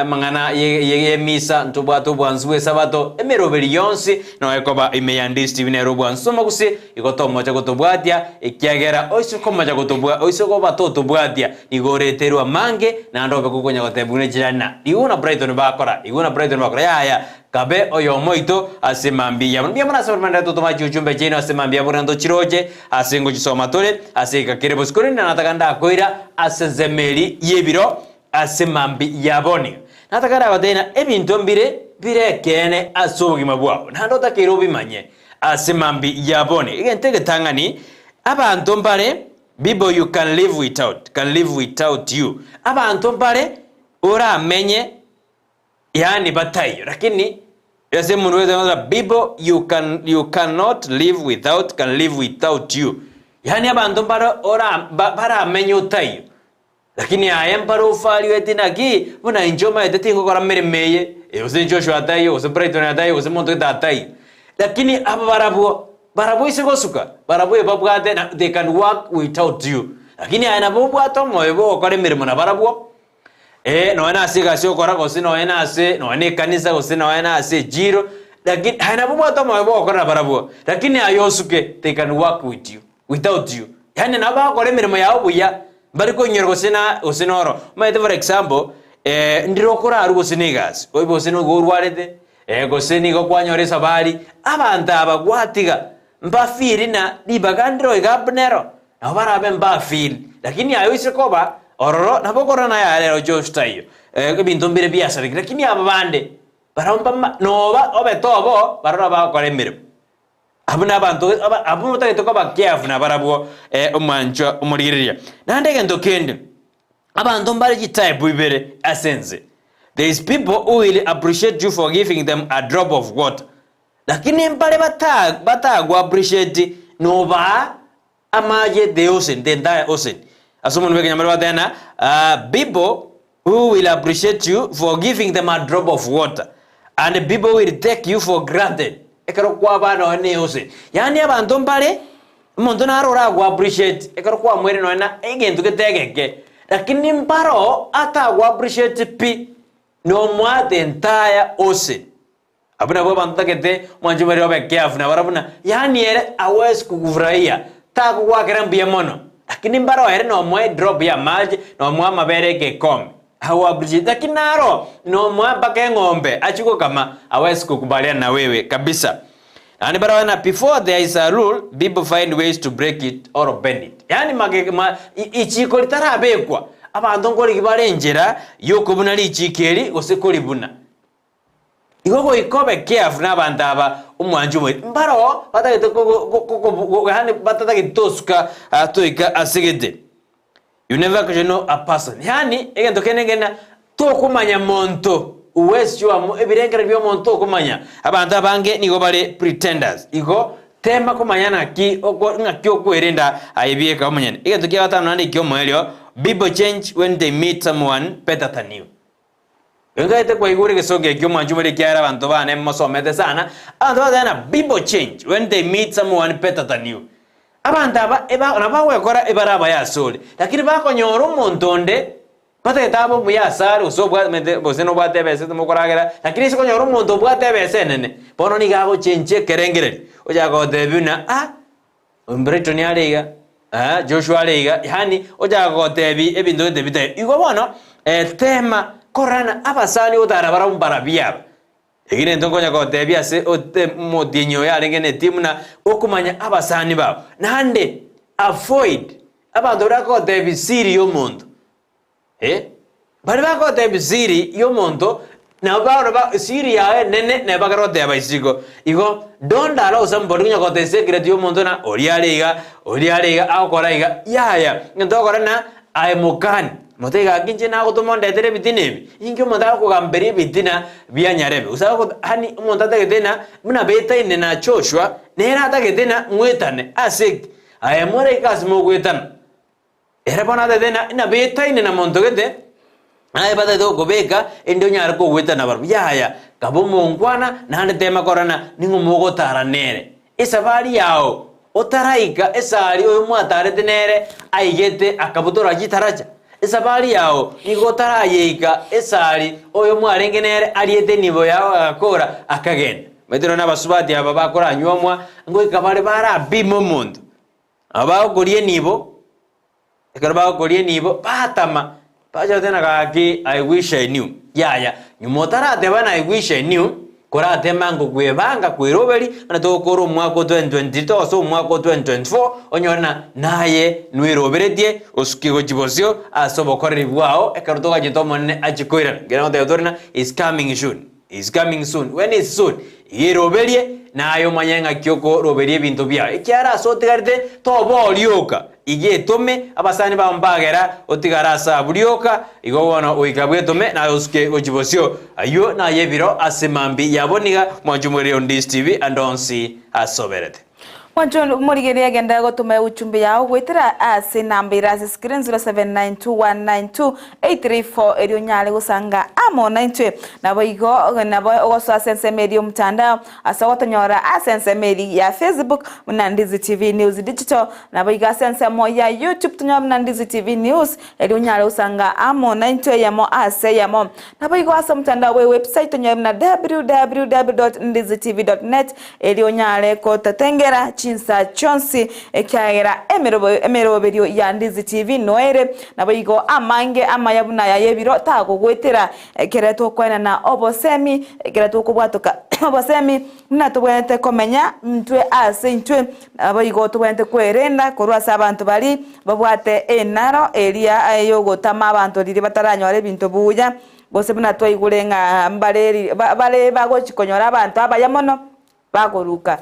mangana ye misa ntobate bwanzwe sabato merobeli yonsi no ekoba imeya Ndizi TV nero bwansoma gusi igotomo cha gotobwatia ikiagera oisiko maja gotobwa oisiko batoto bwatia igoreterwa mange na ndobe kukonya gotebune jirana iuna Brighton bakora ya kabe oyo moito asemambi ya mbia mwana sabarmanda to toma jujumbe jeno asemambi ya mwana chiroje asengo gisoma tole aseka kirebo skori na natakanda koira asezemeli yebiro asemambi ya boni natakara badena ebintu mbire bire kene asubugi mabwabo nando takirobi manye asemambi ya boni igentege tangani abantu mbare people you can live without you abantu mbare ora menye yani batayo lakini yase munu weza people you cannot live without you yani abantu para menyo tayo lakini ayempara ufali wetinaki buna injoma yeteti ngokora meremeye ose Joshua atayo ose Brighton atayo ose monto atayo lakini aba barabu isikosuka barabu ebabwate they can work without you lakini ayana bobwato moyo okore mirimo na barabu noena ase gasi okora gose noena ase noena kanisa gose noena ase jiro lakini haina bubwa to mo okora barabwo lakini ayosuke they can work with you without you yani naba kore mirimo yawo buya bari ko nyer gose na osinoro maite for example ndiro kora aru gose ni gas oibo sino gorwarete gose ni go kwanyore sabari abantu abagwatiga mbafiri na dibagandro igabnero nabarabe mbafili lakini ayoise koba ororo nabokora na yale josta hiyo bintu mbire biasa lakini ababande baromba noba obetobo barora bakore mirimo abuna abantu abuno tagetoko bakiafu na barabwo omwancho omuriria nande gendo kende abantu mbare type ibere asense there is people who will appreciate you for giving them a drop of water lakini mbare batagwa appreciate noba amaje the ocean the entire ocean asumun weke nyamara tena people who will appreciate you for giving them a drop of water and people will take you for granted ekaro kwa bana ne ocean yani abantu mbare umuntu narora gwa appreciate ekaro kwa mwere noena egentu getegeke lakini mbaro ata gwa appreciate pi no mwa the entire ocean abuna bo bantu takete mwanju bari obekeafu na barabuna yani ere awes kugufurahia ta kwa kerambia mono lakini mbaro ere no mwa drop ya maji no mwa mabere ke come hawa appreciate lakini naro no mwa bake ngombe achiko kama awes kukubaliana na wewe kabisa and barawana before there is a rule people find ways to break it or bend it yani ichiko litarabekwa abantu ngori kibare njera yokubuna lichikeri osekolibuna igogo ikobe careful n'abantu aba umwanju mwe mbaro batagete ko hani batatake tosuka atoika asigete you never can know a person yani egento kenengena to kumanya monto uwesyo amu ebirengera byo monto kumanya abantu abange nigo bare pretenders igo tema kumanya naki ngaki okwerenda ayibieka omanyane egento kya gatano nandi kyo moelyo people change when they meet someone better than you Yongaite kwa igure gesoge kyo manjumere kyara abantu bane mosomete sana abantu badana people change when they meet someone better than you abantu aba nabawe kora ebaraba yasole lakini bakonyora umuntu onde batetabo buyasare usobwa mete boseno bwatebese tumukoragera lakini sikonyora umuntu bwatebese nene bono ni gabo chenche kerengereri oja go debuna Brighton yaliga Joshua liga yani oja go debi ebintu debite igo bono tema korana abasani utara barambara byaba egine ntongonya ko tebya se modinyo yarengene timuna okumanya abasani babo nande avoid abantu rako debi siri yo mundo bari bako debi siri yo mundo na ba siri ya nene ne bagaro de abaisigo igo don't allow somebody nya ko te secret yo mundo na orialiga akoraiga ya ndokorana aimukani motega kinje na gutumonde tere bitinebi inge monda ko gambere bitina byanyarebe usaba ko hani monda tagedena muna beta ine na Joshua nera tagedena mwetane asik ayamore kasmo gwetana era bona tagedena ina beta ine na montogede ay bata do ko beka endo nyar ko gwetana bar yaya kabo mongwana na hande tema korana ningo mogo taranere esabari yao otaraika esari oyo mwatare tenere aigete akabutora gitaraja esabari yao nigotara yeka esari oyo mwarengenere aliete nibo yao akora akagenda metero nabasubati aba bakora nywamwa ngo ikabare bara bimo mundu aba okoriye nibo ekaraba okoriye nibo patama paja tena kaki I wish I knew yaya nyumotara tebana I wish I knew kora temango kwebanga kwiroberi na tokoro mwaka 2022 so mwaka 2024 onyona naye nwiroberetie osukigo chibosio asobokore bwao ekarutoga jitomone achikoira gero teotorina is coming soon when is soon iroberie nayo manyenga kyoko roberie bintu bya ikyara sotigarite tobo lyoka ige tome abasani bambagera otigara sa buryoka igobona oikabwetome na osuke ochibosio ayo na yebiro asemambi yaboniga mwanjumuri on Ndizi TV and on see asoberete Mwancho murigeria agenda gotuma uchumbe yao gwitira ase nambira ase screen 0792192834 elio nyale gusanga amo 90 nabo igo nabo ogoso asense media mtandao asa gotonyora asense media ya Facebook na Ndizi TV News Digital nabo igo asense mo ya YouTube tunyora na Ndizi TV News elio nyale gusanga amo 90 yamo ase yamo nabo igo asa mtandao we website tunyora na www.ndizitv.net elio nyale ko tatengera chinsa chonsi ekyagera emeroberio ya Ndizi TV noere nabo igo amange amayabuna ya yebiro tago gwetera kereto kwena na obosemi kereto kubwatoka obosemi natubwete komenya mtwe ase ntwe nabo igo tubwete kwerenda korwasa abantu bali babwate enaro eria yogotama abantu liri bataranyore ebintu buya gose buna twaigulenga mbaleri bale bagochikonyora abantu abayamono bagoruka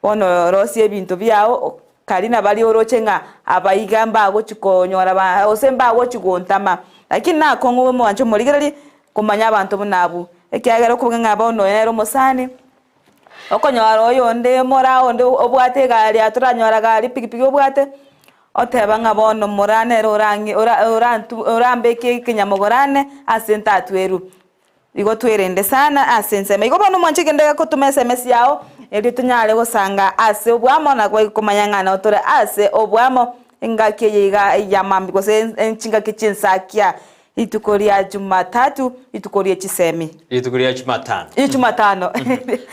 ono rosi ebintu byao kalina bali orochenga abayigamba agochikonyora ba osemba agochigontama lakini nakongo mu wancho murigerali kumanya abantu bunabu ekyagera kubwenga abono yero musani okonyora oyonde mora onde obwate gali aturanyora gali pikipiki obwate oteba ngabono morane rorangi orambeke kinyamogorane asenta atweru igo twerende sana asense me igo bono mwanche gendega kutuma SMS yao eri tunyale gosanga ase obwamo na kwa kumanyangana otore ase obwamo ingake yiga yamambi gose enchinga kichinsakia itukoria Jumatatu itukoria chisemi itukoria Jumatano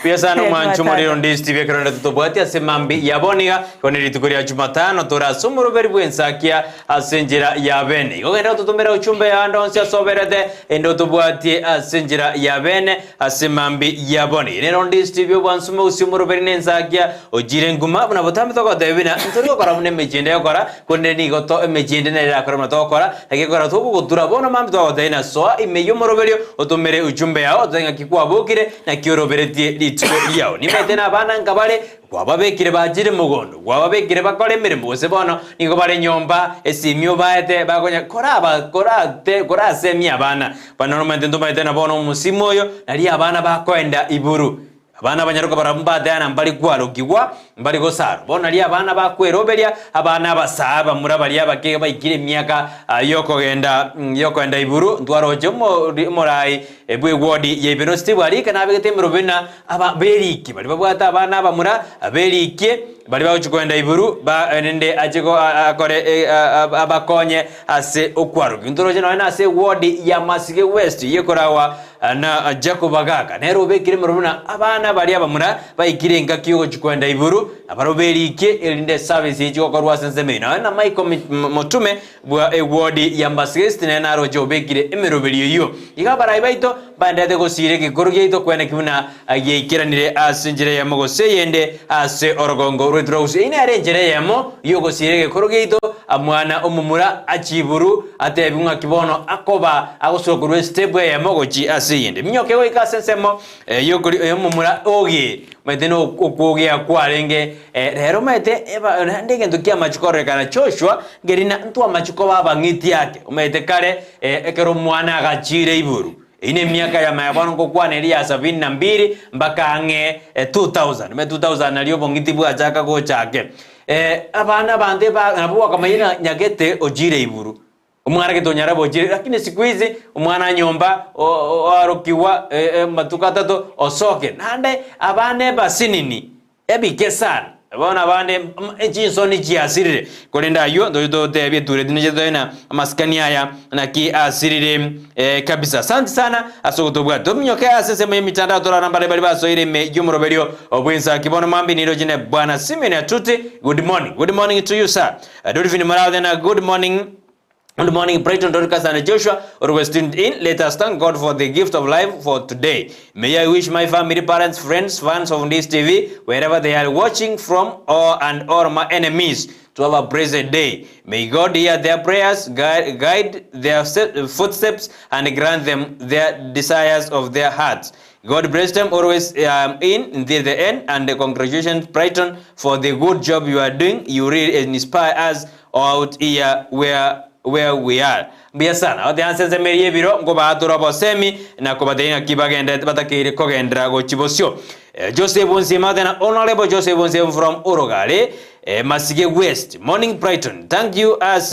pia sana mwancho muri Ndizi TV karanda tutobwati ase mambi yaboniga kone itukoria Jumatano tora sumuru beri Ensakia asenjira yabene igenda tutumira uchumbe ya ndonse asoberede endo tubwati asenjira yabene ase mambi yaboni nero Ndizi TV bwansume usumuru beri Ensakia ojire nguma buna botambe toko debina ntori okora mune mejende okora kone ni goto mejende ne yakora matokora akikora tubu kutura bona mambi toko dena so imeyomoroberio otumere uchumbe yao zenga kikwa bukire na kioroberetie litiko yao nimetena abana ngabale kwababekire bajire mugondo kwababekire bakore mirimo bose bono ningo bare nyomba esimyo baete bagonya kora semya abana panoromante ndomaite na bono musimoyo nali abana bakoenda iburu abana banyaruka barambade ana mbali kwalugirwa mbali gosaro bona ali abana bakweroberia abana basaba murabali abake bayikire myaka yokogenda iburu ntwaroje morai ebwe wodi ye university bali kana abegete robina ababeriki bali babwata abana abamura aberiki bali bachikwenda iburu ba nende achiko akore abakonye ase okwarugi ntoroje na ase wodi ya Masike West yekorawa na Jacob Agaga nero bekire murubuna abana bali abamura bayikire ngakyo chikwenda iburu abaroberiki elinde service yicho korwa sensemena na Michael Motume bwa wodi ya Masike West na rojo bekire emeroberiyo yo igabara ibaito bandade gosire gikorge ito kwene kimuna agikiranire asinjire ya mogose yende ase orogongo rwetrousi ine arenjere yamo yogosire gikorge ito amwana omumura achiburu atebunga kibono akoba agosokurwe step ya mogochi asiyende minyoke we kasensemo yogori omumura ogi meteno okuogia kwarenge rero mete ndege ndukia machikore kana choshwa gerina ntu amachiko baba ngiti yake umete kare ekero mwana agachire iburu ine miaka ya mayabano kokwana elia 72 mpaka ange 2000 me 2000 nalio bongiti bwa chaka go chake abana bande ba nabuwa kama ina nyagete ojire iburu umwana getonyara bojire lakini siku hizi umwana nyomba arokiwa matuka tato osoke nande abane basinini ebike sana abana bande ejisoni jiasirire kolenda yo ndo tebye ture dinje doina maskani haya na ki asirire kabisa asante sana asogotobwa domnyoke asese mu mitandao tora namba bali basoire me yumroberio obwenza kibono mambi niro jine bwana Simene Atuti. Good morning to you sir. Dolphin Morale na good morning. Good morning, Brighton, Dorcas and Joshua, always tuned in. Let us thank God for the gift of life for today. May I wish my family, parents, friends, fans of this TV, wherever they are watching from, all my enemies, to have a blessed day. May God hear their prayers, guide their footsteps, and grant them their desires of their hearts. God bless them always in the end. And congratulations, Brighton, for the good job you are doing. You really inspire us out here where we are. Mbia sana ode ansenze meriye biro ngo bahatura bosemi na ko badenya kibagenda batakire kogendra go chibosyo Joseph Onsema then Honorable Joseph Onsema from Orogale Masige West morning Brighton. Thank you as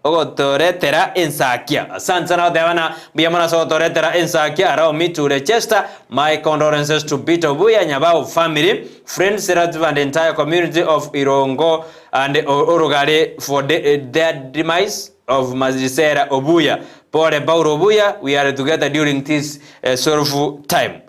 ogotoretera Ensakia. Asante sana wadavana biyamana sa ogotoretera Ensakia arao mitu Chester. My condolences to Peter Obuya Nyabao family, friends, relatives and the entire community of Irongo and Orogale for their demise of Mazisera Obuya. Pole Bauro Obuya, we are together during this sorrowful time.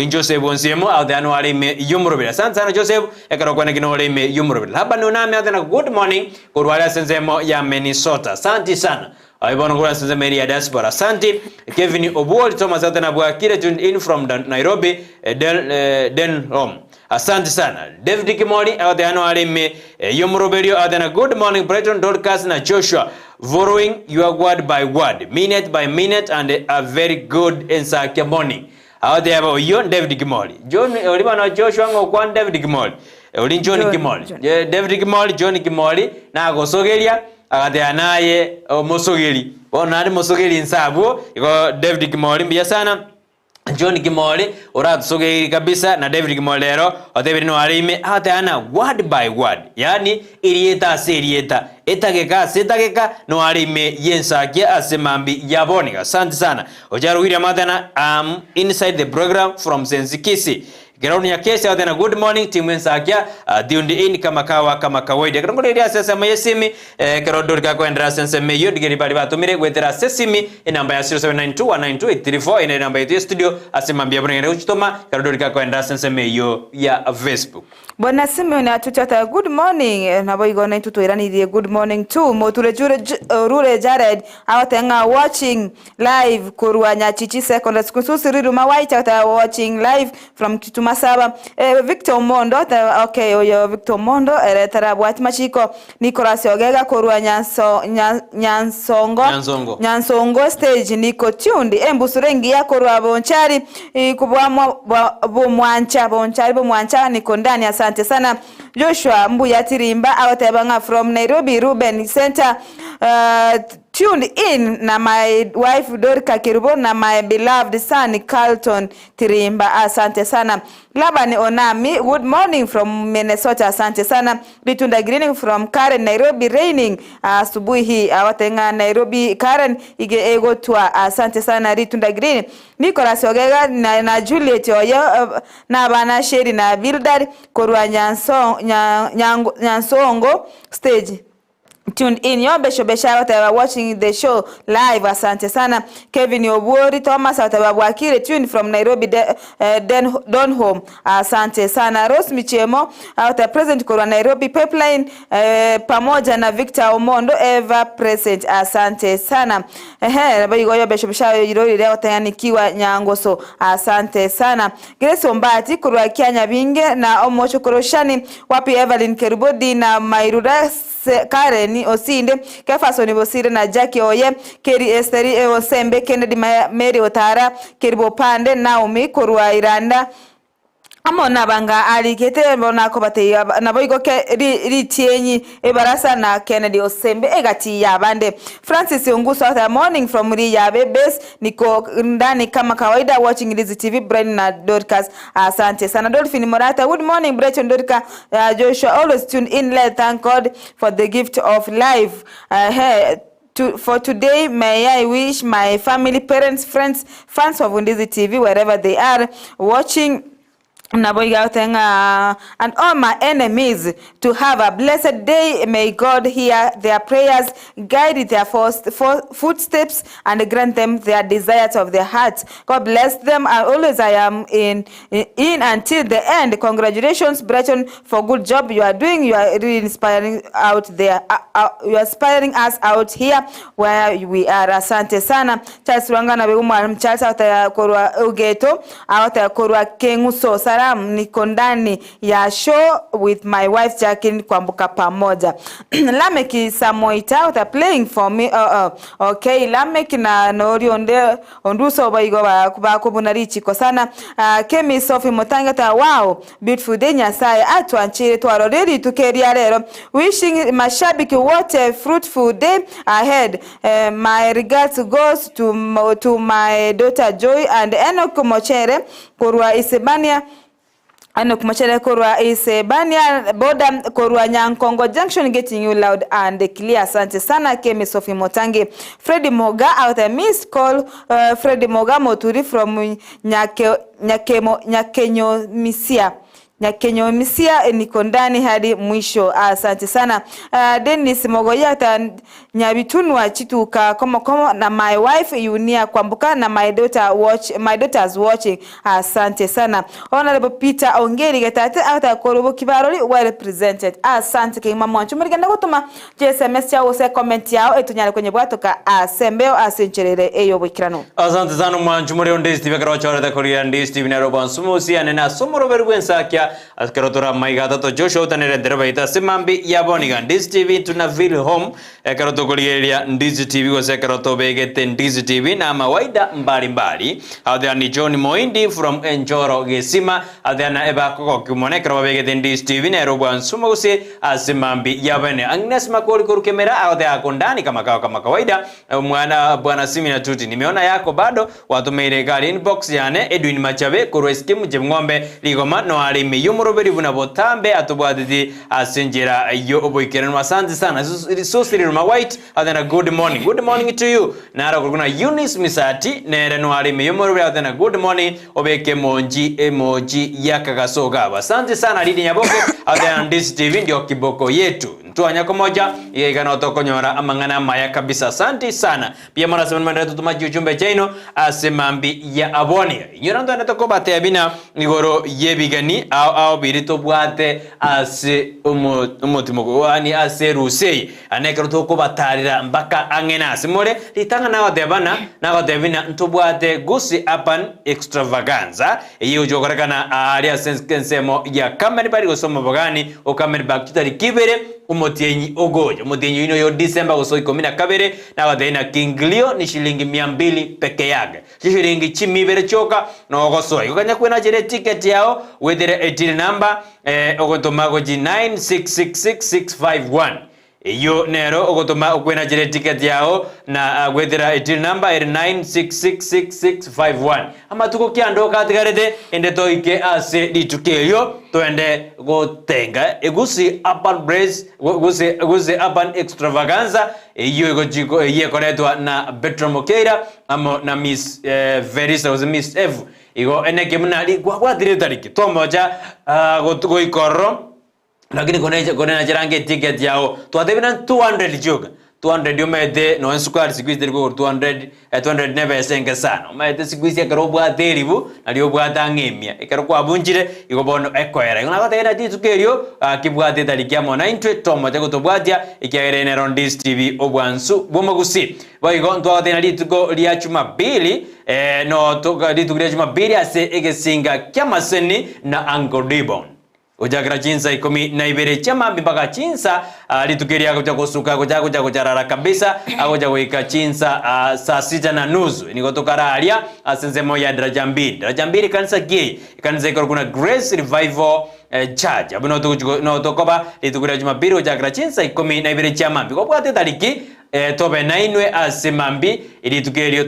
Joseph Onsemo out there no me yumurubira. Sana Joseph ekarokwana kino me yumurubira. Haba nunami out there good morning kurwala senzemo ya Minnesota. Santi sana. Aibono kula senzemo ya diaspora. Santi Kevin Obuoli Thomas out there Bwakire tuned in from Nairobi Denham. Asante sana. David Kimoli out there no me yumurubira out there good morning Brighton Dorcas na Joshua. Following your word by word, minute by minute, and a very good Ensakia morning. Out there about you David Kimoli. John Olivano Joshua Ngokwan David Kimoli. Olin John Kimoli. David Kimoli, John Kimoli, na Gosogelia, agatea naye Mosogeli. Onari Mosogeli nsabu, iko David Kimoli mbia sana. John Kimoli, ora Sogeli kabisa na David Kimoli lero, David no arime ateana word by word. Yani ilieta serieta. Etageka no arime Ensakia asemambi yabonika. Asante sana. Ojaru William Adana inside the program from Kisii. Geroni ya kesi adana good morning team Ensakia diundi in kama kawaida. Kerongolea sasa mayesimi kerodorika kwa ndra sense meyo digeri bali batumire gwetera sesimi inamba ya 0792192834 ina namba ya studio asemambi yabonika uchitoma kerodorika kwa ndra sense meyo ya Facebook. Bwana Simeon atuchata good morning nabo igona tutoiranire good morning too moture rure Jared awatenga watching live kurwanya chichi secondary school susiriru mawaita watching live from Kitumasaba Victor Mondo okay oyo Victor Mondo eretara bwati machiko Nicolas Ogega kurwanya Nyansongo stage niko tundi embusurengi yako rwa bonchari kubwa bomwancha niko ndani. Asante sana Joshua Mbuya Tirimba awatebanga from Nairobi Ruben Center tuned in na my wife Dorcas Kirubo na my beloved son Carlton Tirimba. Asante sana Labani Onami good morning from Minnesota. Asante sana Bitunda Greening from Karen Nairobi raining asubuhi hii awatenga Nairobi Karen ige ego tua. Asante sana Ritunda Green Nicolas Ogega na Juliet oyo na bana sheri na Bildad korwa Nyansongo stage tuned in Yobesho Besha wata watching the show live. Asante sana Kevin Obuori Thomas wata Bwakire tuned from Nairobi Donholm. Asante sana Rose Michemo wata present kwa Nairobi Pipeline pamoja na Victor Omondo ever present. Asante sana nabayigo Yobesho Besha yirori wata yanikiwa Nyangoso. Asante sana Grace Ombati kwa Kenya Binge na Omocho Koroshani wapi Evelyn Kerubodi na Mairura Karen Osinde Kefasoni Bosire na Jackie Oye Keri Esteri Osembe Kennedy Mary Otara Keribo Pande Naomi Korwa Iranda amona banga alikete mbona ko bate naboigo ke ritienyi ebarasa na Kennedy Osembe egati yabande. Francis Onguso the morning from Riyabe base niko ndani kama kawaida watching Ndizi TV Brighton na Dorcas. Asante sana Dolphin Morata good morning Brighton Dorcas. Joshua always tune in. Let thank God for the gift of life. For today, may I wish my family, parents, friends, fans of Ndizi TV wherever they are watching and all my enemies to have a blessed day. May God hear their prayers, guide their footsteps, and grant them their desires of their hearts. God bless them. I am in until the end. Congratulations, Brighton, for good job you are doing. You are really inspiring out there. You are inspiring us out here where we are. Asante sana. Charles Wanga na Beuma Charles out korwa Ugeto out korwa Kenguso. Salam, niko ndani ya show with my wife Jackie kuambuka pamoja. Lameki Samoita are playing for me. Okay, Lameki na Nori onduso baigo ba kubunarichi kwa sana. Kemi Sophie Motangata, wow, beautiful day Nyasaye atuanchire twaroreri tukeria rero. Wishing mashabiki wote a fruitful day ahead. My regards goes to my daughter Joy and Enoch Mochere Korwa Isebania. Enoch Mochere Korwa Isebania Boda Korwa Nyankongo Junction, getting you loud and clear. Asante sana Kemi Sophie Motangi. Freddy Moga out a missed call. Freddy Moga Moturi from Nyakenyo Misia. Nyakenyo Misia niko ndani hadi mwisho. Asante sana. Dennis Mogoyata Nyabitunwa Chituka komo na my wife Yunia Kwambuka na my daughter's watching. Asante sana. Honorable Peter Ongeri getate ata korobo kibarori well represented. Asante kima mwanchu murigenda gutuma SMS ya ose comment yao etunyale kwenye bwatoka asembeo asencherere eyo bwikirano. Asante sana mwanchu muri Ndizi TV karo chora da Korea Ndizi TV na roban sumusi anena somoro beru Ensakia askarotora maigata to Joshua utanere derbaita simambi yaboniga Ndizi TV tuna feel home karoto Korea Ndizi TV kwa sekaroto begete Ndizi TV na mawaida mbali adani John Moindi from Enjoro Gesima adana eba koko kumone karo begete Ndizi TV na roban sumusi asimambi yabene Agnes Makori kurukemera ade akondani kama kawaida mwana bwana Simina Tuti nimeona yako bado watu meire inbox yane Edwin Machabe kurweski mjemngombe ligoma no alimi yumuroberi buna botambe atubwadidi asinjira yo oboikeren. Asante sana susiri ruma white adana good morning to you nara kuna Eunice Misati nere no alimi yumuroberi adana good morning obeke emoji yakagasoga. Asante sana Lidi Nyaboko adana Ndizi TV ndio kiboko yetu tuanya komoja igana otokonyora amangana maya kabisa. Asante sana pia mwana semana manda tutumaji ujumbe chaino asemambi ya aboni nyorando anatoko bate abina ngoro yebigani au birito bwate ase umutimo wani ase rusei anekero toko batarira mpaka angena asimore litanga na wadebana na wadebina ntubwate Gusii apan extravaganza iyo jokorekana aria sensemo ya kamera bari gosoma bogani o kamera bakitari kibere umutenyi ogojo umutenyi ino yo December goso 12 na wadena kinglio ni shilingi 200 peke yake shilingi 10 choka no goso ikanya kwena jere ticket yao wedere etil number ogotoma goji 9666651 iyo nero ogotoma okwena jere ticket yao na wedera etil number 9666651 ama tuko kiando katigarete ende toike ase ditukelio toende gotenga Gusii apan extravaganza iyo igojiko yekoretwa na Bertram Mokeira amo na Miss Verisa was Miss F igo eneke mnali kwa tariki tomoja goikoro lakini kone jirange ticket yao tuadebina 200 joga 200 yomede no ensukari sigwizi ko 200 nebe senga sana umede sigwizi akarobo ateribu aliyobo atangemia ikaroko abunjire igobono ekoera ngakata ina titukerio kibwate talikia mona intwe tomo tego tobwatia ikiagere ne Ndizi TV obwansu bomagusi boigo ntwate na lituko lya Jumapili no toka lituko lya Jumapili ase egesinga kyamaseni na Angodibon ujagira chinsa 12 chama mpaka chinsa litukeria kuja kusuka kuja kujarara kabisa akuja kuika chinsa saa 6:30 nikotoka alia asenzemo ya daraja 2 kanisa gay kanisa iko kuna Grace Revival Church abuno tokoba litukeria Jumapili ujagira chinsa 12 chama mpiko bwate tariki tobe nainwe asimambi ili tukerio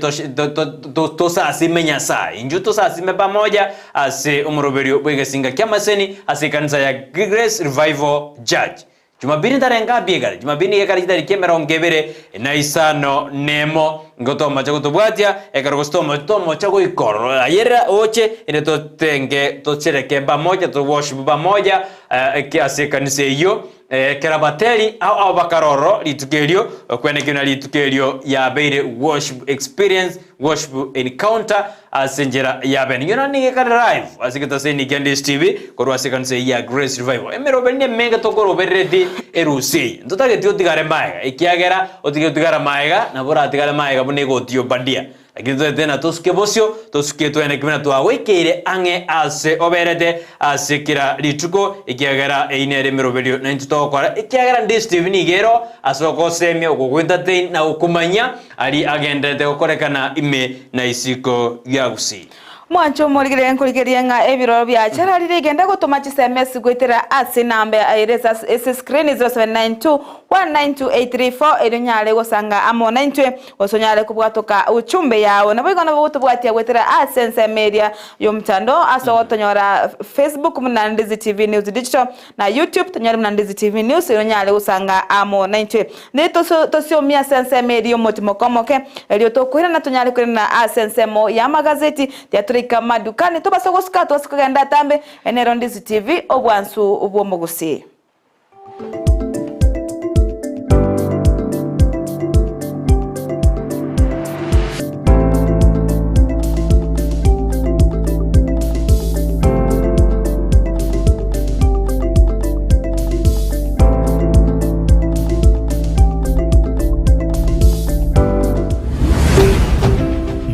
to saa simenya saa inju to saa sime pamoja ase umuroberio bwegesinga kyamaseni ase kanisa ya Grace Revival Church Jumapili tarenga biegara Jumapili yekari kitari kemera ongevere na isano nemo ngotoma chakutubwatia ekarogostomo tomo chako ikoro ayera oche ine to tenge to chereke pamoja to worship pamoja ase kanisa hiyo kerabateli au bakaroro litukerio kwene kina litukerio ya beire worship experience worship encounter asenjera ya ben yona ni ka live asikita seni Ndizi TV korwa sekanse ya Grace Revival emero benne menga tokoro beredi erusi ndotage tio tigare maiga ikiagera otige tigara maiga na bora tigare maiga bune go tio bandia lakini tena tusuke bosio tusuke twene kimena twawekire ang'e ase oberete ase kira rituko ikiagera einere miroberio na ntitokora ikiagera Ndizi TV nigero asoko semia ukugwintate na ukumanya ari agendete gukorekana ime na isiko ya Gusii. Mwancho murigire nkurikiria nga ebiro bya chararire genda gutuma SMS gwitira ase namba airesa screen 0792192834 erinyale gusanga amona ntwe osonyale kubwatoka uchumbe yawo nabo igona butubwatia gwitira ase media yo mtando aso tonyora Facebook muna Ndizi TV News Digital na YouTube tonyora muna Ndizi TV News erinyale gusanga amona ntwe neto tosio mia sense media motimo komoke elio tokwira na tonyale kwina ase mo ya magazeti kama dukani to baso goskato asikagenda tambe enero Ndizi TV obwansu ubwo Gusii.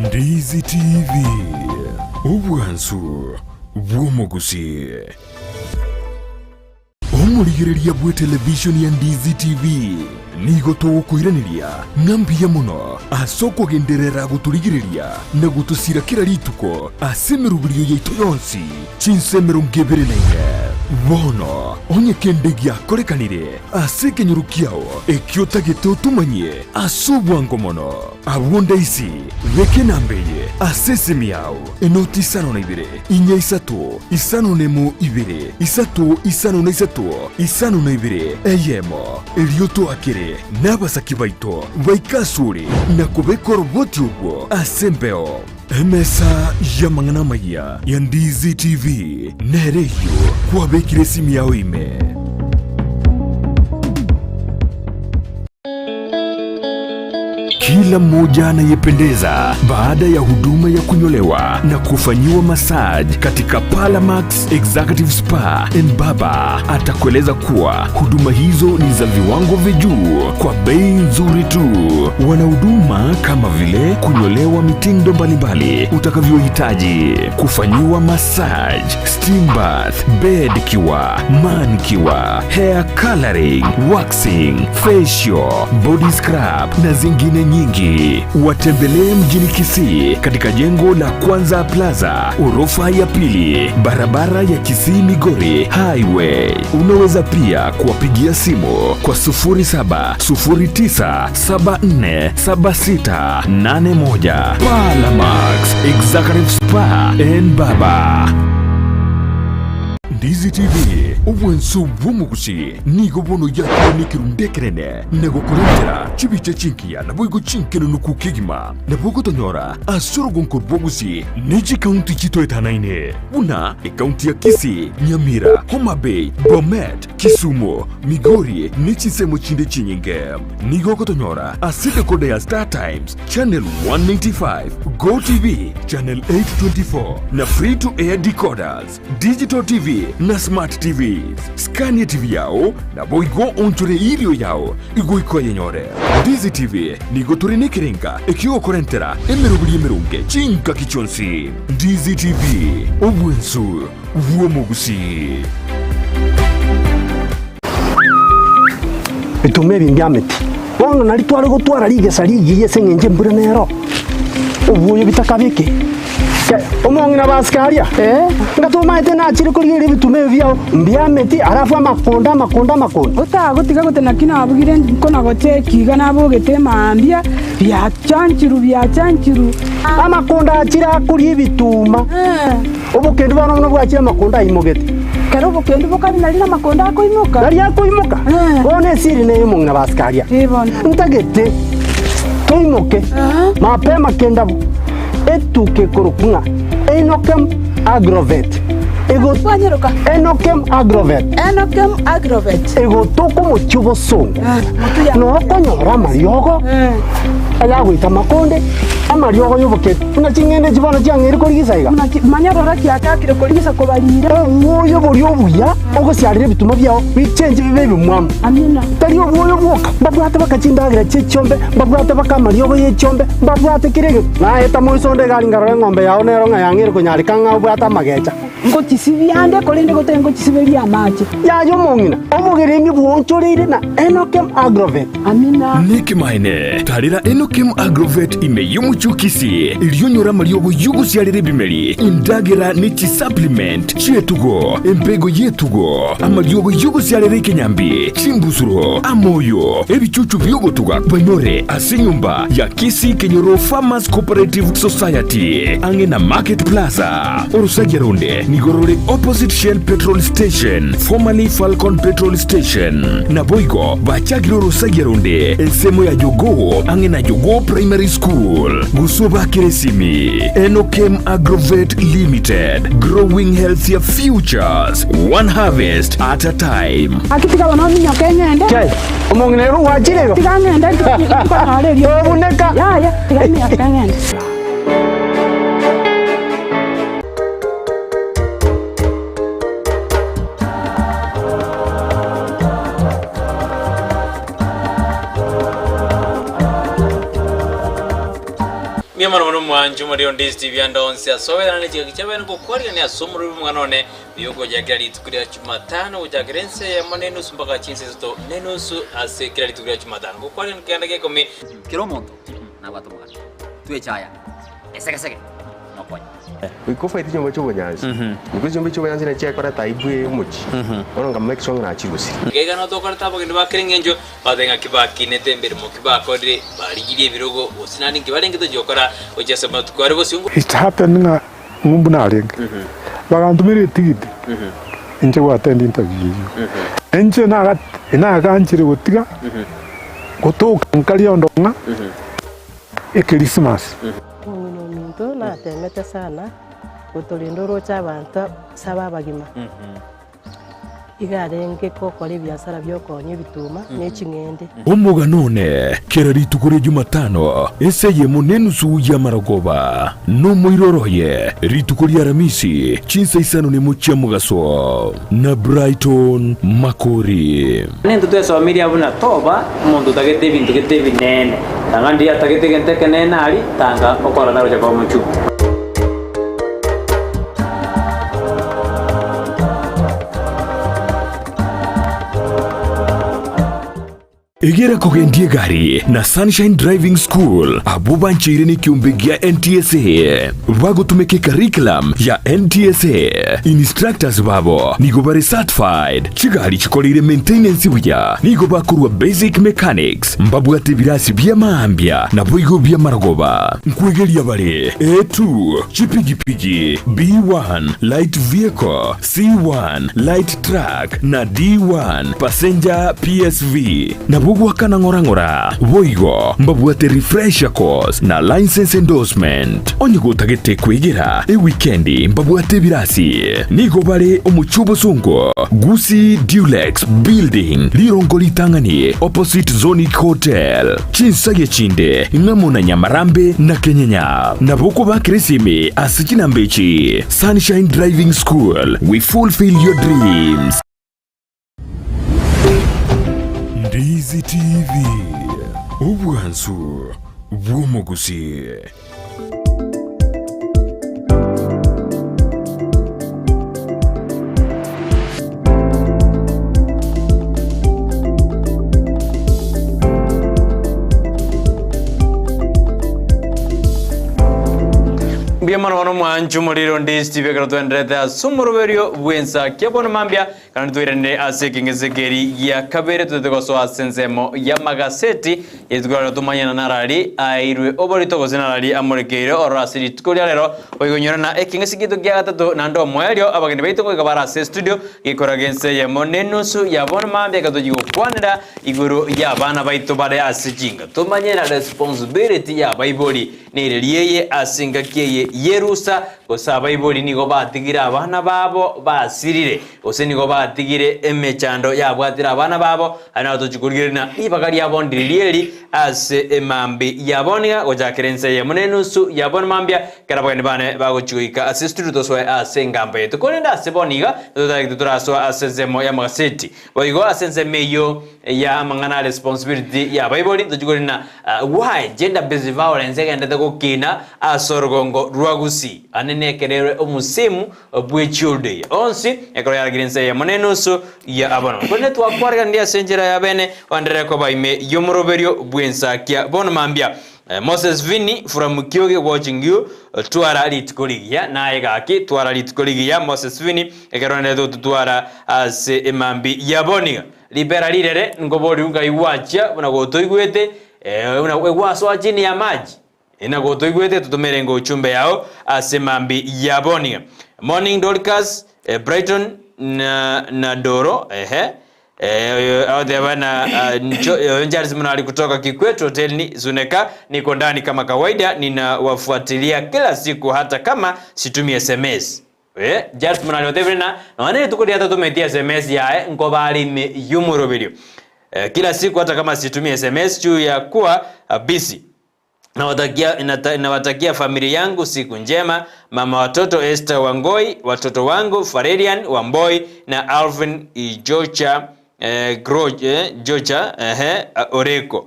Ndizi TV obwansu bwo Gusii. Omurigireria bwe television ya Ndizi TV nigo tugukwiraniria ngambia muno asoko genderera guturigireria na gutusira kira rituko asemerubirio yaitu yonsi chinsemero ngeberelenge bono onye kendegia korekanire asekenyurukiao ekiotagete utumanye asubwango mono abwonda isi vekenambeye asesemiao enoti isano na ibere inya isatu isano nemo ibere isatu isano na isatu isano na ibere eyemo elioto akere n'abasaki baito baikasure na kubekora ubwoti ubwo asembeo emesa ya mangana maya ya Ndizi TV nereyo kuwabekire simu yao ime. Kila mmoja anayependeza baada ya huduma ya kunyolewa na kufanyiwa massage katika Palamax Executive Spa and Baba atakueleza kuwa huduma hizo ni za viwango vya juu kwa bei nzuri tu. Wana huduma kama vile kunyolewa mitindo mbalimbali utakavyohitaji, kufanyiwa massage, steam bath, bed kiwa, man kiwa, hair coloring, waxing, facial, body scrub na zingine nyingi. Watembelee mjini Kisii katika jengo la Kwanza Plaza, orofa ya pili, barabara ya Kisii Migori Highway. Unaweza pia kuwapigia simu kwa 0709747681. Palamax Executive Spa and Baba. Ndizi TV obwansu bwo Gusii nigo bono yakoni kirundekerene nego kurentera chibiche chinkia na boigo chinkeno nukukigima na bogo tonyora asoro gonko bwo Gusii niji county chito etanaine una county ya Kisii, Nyamira, Homa Bay, Bomet, Kisumu, Migori nichi semo chinde chinyinge nigo kotonyora aside kode ya Star Times channel 195, Go TV channel 824 na free to air decoders, digital TV na smart TVs. Scania TV yao na boigo onchore ilio yao igoiko yenyore. Ndizi TV nigo turine kirenga ekigo korentera emerubuli emerunge chinka kichonsi. Ndizi TV obwensu bwo Gusii. Bitume bingameti bono nari twari gutwara rigesa rigiye sengenje mbura nero ubuye bitakabike omongi na baskaria ngatuma ite na chiri kurigire bitume vyao mbiameti arafu makonda utagotiga gutena kina abugire nkona gote kiga nabo getema ambia bya chanchiru amakonda achira kuri bituma obukendu bano no bwachira makonda imogete kero bukendu bokabina lina makonda akoimuka nari akoimuka bone siri ne omongi na baskaria ntagete toimoke mapema kendabo etuke korukunga enokem agrovet ego wanyeruka enokem agrovet ego toko mochubo songa no konyora mariogo ayagwita makonde amariogo yoboke una chingende chibono chiang'eri korigisa manya rora kiakakire korigisa kobarire obuoyo bori obuya ogosiarire ebituma biao bichenje bibe ebimwamu amina tari obuoyo bwoka babwate bakachindagira chiechombe babwate bakamariogo yechombe babwate kirege naeta moisonde gari ngarore ng'ombe yao nero ng'ayang'ere konyarika ng'abwate amagecha ngochisibiande korinde gotenge ngochisiberia amache yayo mong'ina omogeremi bwonchoreire na Enokem Agrovet amina nikimaine tarira Enokem Agrovet ime yomuchukisi ilionyora mariogo yugusiarire bimeri indagira nichi supplement chietugo empego yetugo amariogo yugusiarire kenyambi chimbusuro amoyo ebichuchu byogotuga banyore asinyumba ya Kisii Kenyoro Farmers Cooperative Society angena Market Plaza Orusagerunde nigorore opposite Shell Petrol Station formerly Falcon Petrol Station na Boigo bachagiro Orusagerunde ensemo ya Jogo angena Jogo Primary School Gusoba Keresimi Enokem Agrovet Limited growing healthier futures one harvest at a time akitiga banoni nyakengende chai omong'ina ero wachirego tigangende tukanalerio obuneka ya tigani yakengende Miamano mano mwanju muri on Ndizi TV and onsia sowera ne chika kichabe ngo kwari ne asomuru mwanone biyogo jagira litukira Jumatano ujagirense ya maneno sumbaka chinse to nenusu asekira litukira Jumatano ngo kwari nkenda ke komi kiromonto na watu mwana tuwe chaya eseke no konya wiko iti chombo chobonyanzi niko chombo chobonyanzi na chekora taibwe muchi ono ngamek song na chigusi ngega no tokora tabo kindu bakirengenjo badenga kibaki netembere mu kibako dire barigiriye birogo osinani ngibarenge to jokora ojese matukware bosingo it happened ngumbuna alenga bakantumire tigiti inje attend interview enje na ganjire gotiga gotoka nkali ondonga Christmas Muntu na temete sana utolindoro cy'abantu sababagima igarenge ko kora ibiasara byokonye bituma n'ekingende omuga none kera ritukure Jumatano eseye munenusu ya maragoba no muiroroye ritukuri aramisi chinsa isano ne mucha mugaso na Brighton Makori nendo twesa familia buna toba mundu tagete bintu gete binene tangandi atagete gente kenena ali tanga okora naro cha kwa muchu egera kogendie gari na Sunshine Driving School abubanchire ni kiumbegia NTSA vagotumeke curriculum ya NTSA instructors babo nigo bare certified chigari chikolire maintenance buya nigo bakurwa basic mechanics mbabwate birasi bya maambia na boigo bya maragoba nkwegeria bare A2 chipigipigi B1 light vehicle C1 light truck na D1 passenger PSV na wakana ngora boigo mbabwate refresher course na license endorsement onyigo tagete kwegera weekendi mbabwate birasi nigo bare omuchubo sungo Gusii Dulux building lirongo litangani opposite Zonic Hotel chinsaye chinde ngamona Nyamarambe na Kenyanya na boko bakresime asikina mbechi Sunshine Driving School we fulfill your dreams. Ndizi TV ubwansu bw'umugusi Biamano wano mwanju muliro Ndizi TV kana tuendete asumuruberio bwensa kiabona mambia kana tuirende asekingezegeri ya kabere tutegoso asenzemo ya magaseti yetugara tumanya na rali airwe obori togoze na rali amurekeire orasiri tukolia lero oyonyora na ekingesigito gya gatatu na ndo mwelio abageni baito ko kabara se studio gikoragense ya monenusu ya bona mambia katojigo kwanira iguru ya bana baito bare asijinga tumanye na responsibility ya baiboli nereliye asinga kiye yerusa gosa Bible nigo batigira abana babo basirire ose nigo batigire emechando yabwatira abana babo ana tochikurigirina ibagari abondirieri ase emambi yaboniga gojakerense yemunenusu yabon mambia karabagani bane bagochika ase studio swa ase ngamba yetu konenda ase boniga turaso ase zemo ya maseti boigo ase zemeyo ya mangana responsibility ya Bible tochikurina why gender based violence egenda gukina asorgongo rwagusi anene kerere omusimu bwechulde onsi ekoro yagirense yemunenusu ya abona konne twakwarga ndia senjera ya bene wandere ko baime yomoroberio bwensakia bona mambia Moses Vini from Kyoge watching you twara litkoligia naye gaki twara litkoligia Moses Vini ekeronde twara ase emambi yaboniga libera lirere ngobori unga iwacha bona gotoigwete una wegwaso ajini ya maji ina gotoigwete tutomere ngo chumbe yao ase mambi yaboniga morning Dorcas Brighton na Doro Audebana Njariz Munali kutoka Kikwetu hoteli Zuneka niko ndani kama kawaida ninawafuatilia kila siku hata kama situmi SMS. Njariz Munali Odebena na wane tukudi hata tumetia SMS ya nkobali me yumuro video. Kila siku hata kama situmi SMS juu ya kuwa busy. Nawatakia familia yangu siku njema, mama watoto Esther Wangoi, watoto wangu Farelian Wamboi na Alvin Jocha Jocha Oreko.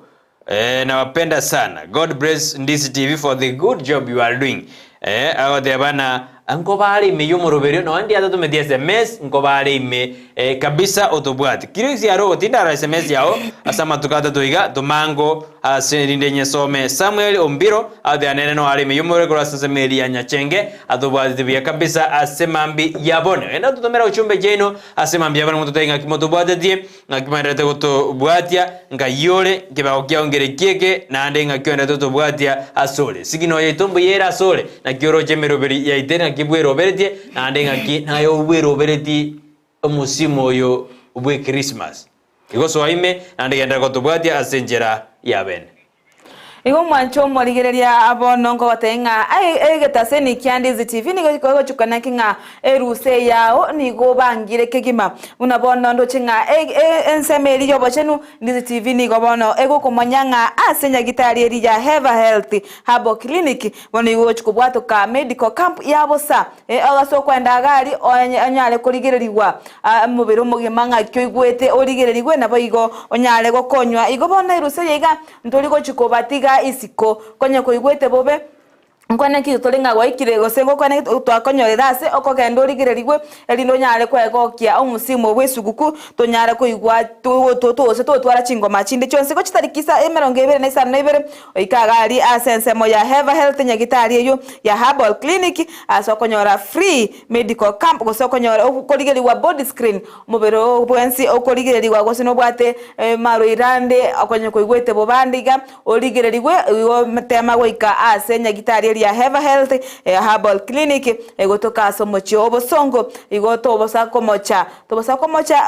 Nawapenda sana. God bless Ndizi TV for the good job you are doing. Aho debana nkobali me yumoroberio no andi ata tumetia SMS nkobali me kabisa otobwati kirisi aro tinda SMS yao asama tukata toiga tomango aserinde nyesome Samuel Ombiro ade anene no ali me yumore kwa sasa meli ya Nyachenge atobwati bya kabisa asemambi yabone enda tutomera uchumbe jeno asemambi yabone mutotenga kimotobwati die ngakimarete gotobwatia ngayole kibao kyongere kieke na ande ngakyonda totobwatia asole sigino yetombo yera asole na kyoroje meroberi ya itena kibwe roberti na andenga ki nayo bwe roberti omusimo yo bwe Christmas igoso aime andegenda kotobwatia asenjera ya bene Igo mwancho morigereria abono ngo batenga egeta ni Ndizi TV nigo chukana kinga eruse yao nigo bangire kegima unabona ndo chinga ensemeri yo bochenu Ndizi TV nigo bono ego kumanyanga asenya gitari eri ya Have Health Habo Clinic bono igo chukubwato ka medical camp yabo sa agaso kwenda gari onyale kurigereriwa mubiro mugimanga kyo igwete origereriwe nabo igo onyale gokonywa igo bono eruse yiga ndori go chukubatiga isiko konye koigwete bobe nkwana ki tolinga gwaikire gosengo kwana twakonyorera ase okogenda origirerigwe elindo nyare kwegokia omusimo bwesuguku tonyare koigwa tose twara chingoma chinde chonse ko chitarikisa 2022 oikagari asensemo ya Have Health nyagitari eyo ya Herbal Clinic asokonyora free medical camp gosokonyora okorigeriwa body screen mubero bwensi okorigeriwa gosino bwate maroirande akonye koigwete bobandiga origererigwe tema goika ase nyagitari ya Have Health Herbal Clinic egotoka somochi obosongo igoto obosako mocha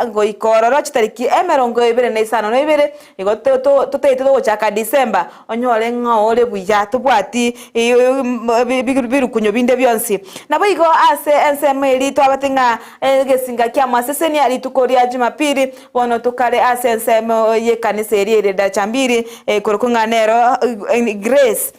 ngo ikororo chitariki 2022 igoto tutete gochaka December onyole ng'aole buya tubwati birukunyo binde byonsi nabo igo ase ensemeri twabatinga gesinga kya maseseni ali tukoria Jumapili bono tukare ase ensemo ye kanisa eri da chambiri korokunganero Grace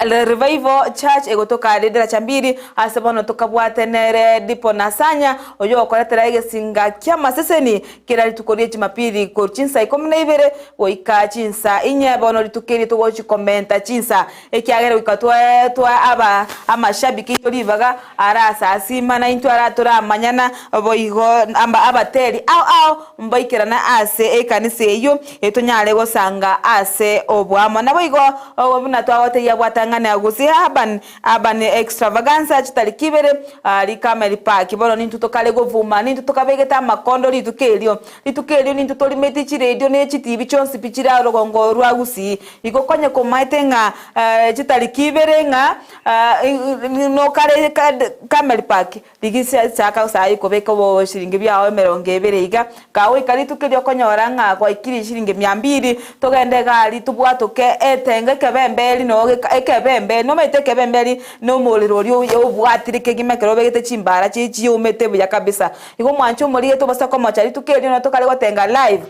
Revival Church egotoka dedera chambiri asebono tukabwate nere dipo nasanya oyo okoletera egesinga kya maseseni kira litukorie Jumapili ko chinsa 12 oika chinsa inye bono litukiri tugochi komenta chinsa ekyagera ikatwa aba amashabiki olivaga arasa asima na into aratora amanyana boigo amba abateri au mbaikirana ase ekanise eyo etonyale gosanga ase obwamo naboigo obuna twawote watangane ya Gusii aban extravaganza chitalikibere likameli park bono nintu tokale govuma nintu tokabegeta makondo litukelio nintu tolimeti chiredio ne chitibi chonsi pichira rogongo rwa Gusii ikokonye komaitenga chitalikibere nga no kale kameli park ligisia chaka usai kobeka bo shilingi bya 200 iga kawe kali tukelio konyoranga kwa ikiri shilingi 200 togende gali tubwatoke etenge kebembeli no ekebembe no mete kebemberi no molirori obwatire kegime kero begete chimbara chichi umete buya kabisa igo mwancho muri to basa ko mochari tukeri no tokale gotenga live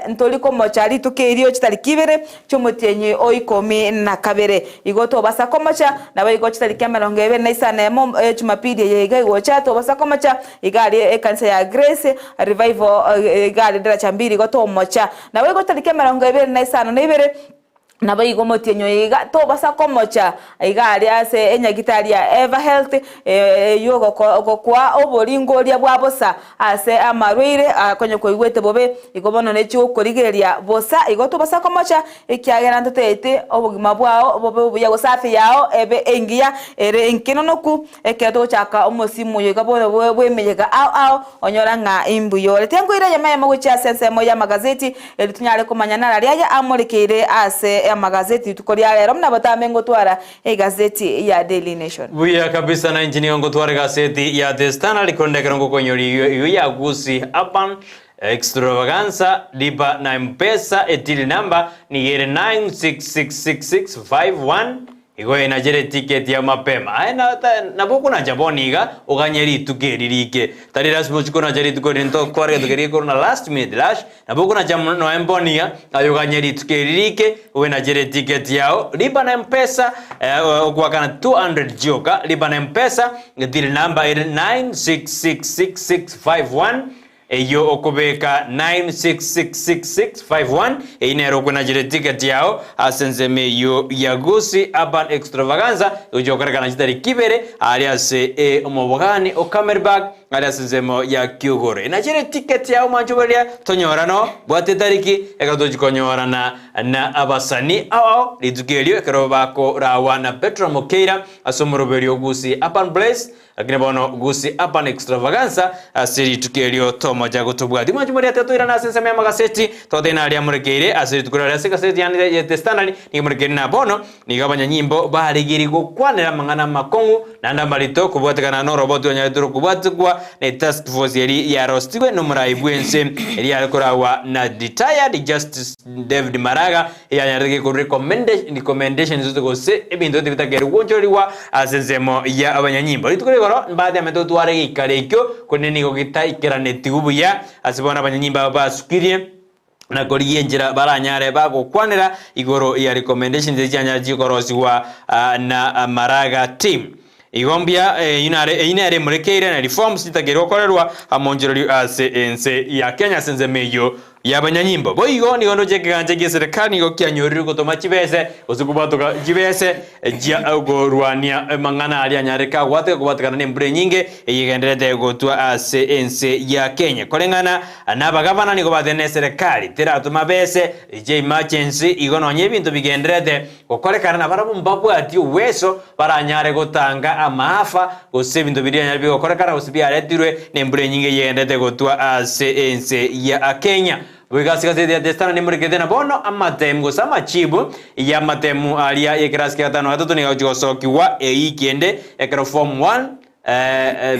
ntoli ko mochari tukeri o chitari kibere chumutenye oikomi na kabere igo to basa ko mocha nabo igo chitari kemerongo ebe na isana mo chumapili yega igo cha to basa ko mocha igari ekanisa ya Grace Revival igari ndera chambiri igo to mocha nabo igo chitari kemerongo ebe na isana na ibere nabo igo motenyo iga to basa ko mocha igari ase enyagitari ya Ever Health yogo kwa oboringoria bwabosa ase amarwire akonye ko igwete bobe igo bono necho korigeria bosa igo to basa ko mocha ikiagera ntotete obugima bwao bobe buya gosafi yao ebe engia ere enkenonoku eketo chaka omosimu yiga bono bwemeyega au onyora nga imbuyo letengo ire yamaye magucha sense moya magazeti elitunyare komanyana rariya amurikire ase ya magazeti tukoria lero mna batamengo twara gazeti ya Daily Nation buya kabisa na engineer ngo twara gazeti ya The Standard likondekera ngo konyori iyo ya Gusii apan extravaganza lipa na mpesa etili namba ni 9666651 igo inajere ticket ya mapema aina na boku na jaboniga oganyeri tukeririke tari rasmo chikona jeri tukorinto kware tukeri korona last minute lash na boku na jam no embonia ayo ganyeri tukeririke we na jere ticket yao lipa na mpesa kwa kana 200 joka lipa na mpesa deal number 9666651 eyo okobeka 9666651 inero kuna jire ticket yao asenzeme yo ya Gusii Urban Extravaganza ujokarekana chitari kibere aliase omobogani okamerberg aliasenzemo ya Kyogore na jire ticket yao manjoberia tonyorano bwate tariki ekatojikonyorana na abasani ao lidugelio kerobako rawa na Petro Mokeira asomoroberio Gusii Urban Blaze lakini bono Gusii Urban Extravaganza asiri tukelio tomo jago tobwadi manjumuri atatu irana sensema magazeti todena ali amurekeire asiri tukurara gazeti yani The Standard ni murekere na bono ni gabanya nyimbo barigiri gukwanira mangana makongu nanda marito kubwatekana no robot onyaduru kubwatukwa ne task force yari ya rostiwe no muraibwense yari yakurawa na retired Justice David Maraga yanyarege ku recommendation zote gose ebindo bitakeri wonjoriwa asensemo ya abanyanyimbo litukure baada ya metodo tware ikarekyo kuneni gogita ikiraneti ubuya asibona abanyanyimba basukirie na koriye njira baranyare bago kwanira igoro ya recommendation zejanya jikorosiwa na Maraga team igombia inare murekeire na reforms itagero korerwa amonjorori ase ense ya Kenya senzemeyo yabanyanyimbo boigo ni gondo jekiganje giserikali go kyanyoriri gutoma kibese usukubatuka kibese jia gorwania mangana ali anyarika gwate kubatukana nembure nyinge yigenderete gutwa ase ense ya Kenya kolengana nabagavana ni gobatene serikali tiratuma bese je emergency igono nyebintu bigenderete gokorekana na barabu mbabu ati uweso baranyare gutanga amafa gose bintu birianya bigokorekana usibia retirwe nembure nyinge yigenderete gutwa ase ense ya Kenya Wigasi gazeti ya The Standard ni murekete na bono amatemu gusama chibu ya matemu alia ekirasi katano hatutu ni gaujigosokiwa ikiende ekero form 1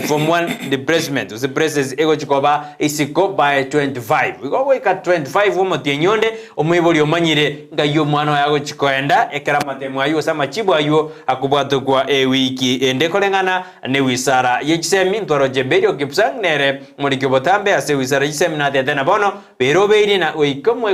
Form 1 depressment was the presses ego chikoba isiko by 25 we wika 25 womo tienyonde omwiboli omanyire ngayo mwana yago chikoenda ekera matemu ayo sama chibu ayo akubwato kwa wiki ende kolengana ne wisara yechisemi ntoro jeberio kipsang nere muri kibotambe ase wisara yichisemi na tena bono pero beiri na wikomwe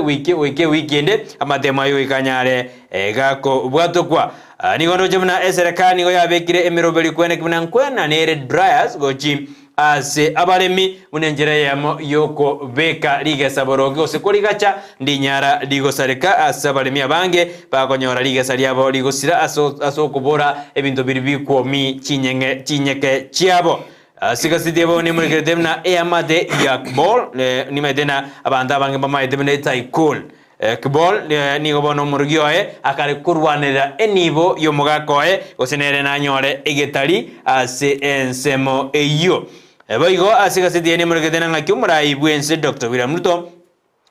wiki ende amatemu ayo ikanyare gako bwato kwa nigondo jemna serikali nigo yabekire emirobeli kwene kimna nkwena nere dryers gochi ase abalemi munenjere yamo yoko beka liga saboroge osekoligacha ndinyara ligo sareka ase abalemi abange bakonyora liga saliabo ligo sira aso kubora ebintu biribi komi chinyeke chiabo sikasidiabo ni murekete na amade yakbol ni medena abanda abange bamaide bene taikul Kibol ni gobono murugioe akare kurwanira enibo yomugakoe osenere na nyore egetari ase ensemo eyo boigo asigasidi ni murugedena ngakimura ibwense Dr. William Ruto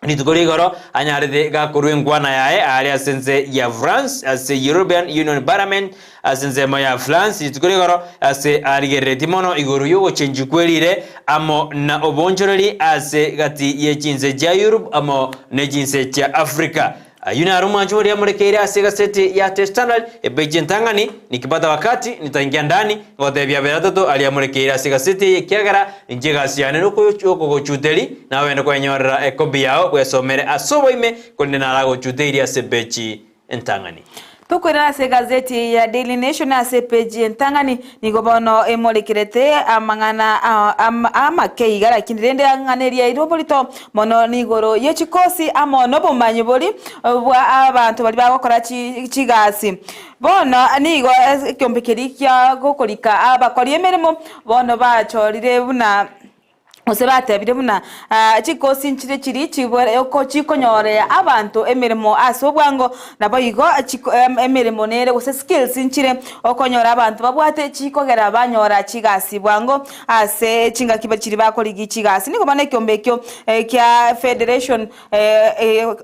nitukori goro anyarede gakurwe ngwana yae ari asense ya France ase European Union Parliament asense ya France nitukori goro ase arigereti mono igoro yogo chenji kwelire amo na obonjoreri ase gati ye chinse cha Europe amo ne chinse cha Africa Ayuna aruma njuri ya mwelekea ase gazeti ya The Standard ebeje ntangani nikipata wakati nitaingia ndani ngote bya beratoto ali ya mwelekea ase gazeti kiagara njega siane nuko gochuteli na wende kwenyorera ekobi yao kwesomere asoboime konena lago chuteli ase bechi ntangani. Tukwira ase gazeti ya Daily Nation ase page ntangani nigobono emolekirete amangana amake igara kindirende anganeria irobolito mono nigoro yechikosi amono bomanyi boli bwa abantu bali bagokora chigasi bono nigo kyombekeri kya gokorika abakori emeremo bono bachorire buna Osebate bidebuna chikosi nchire chiri chibore oko chikonyore abantu emirimo asobwango nabayigo emirimo nere gose skills nchire okonyora abantu babwate chikogera banyora chigasi bwango ase chinga kiba chiri bakoligi chigasi niko bane kyombekyo kya Federation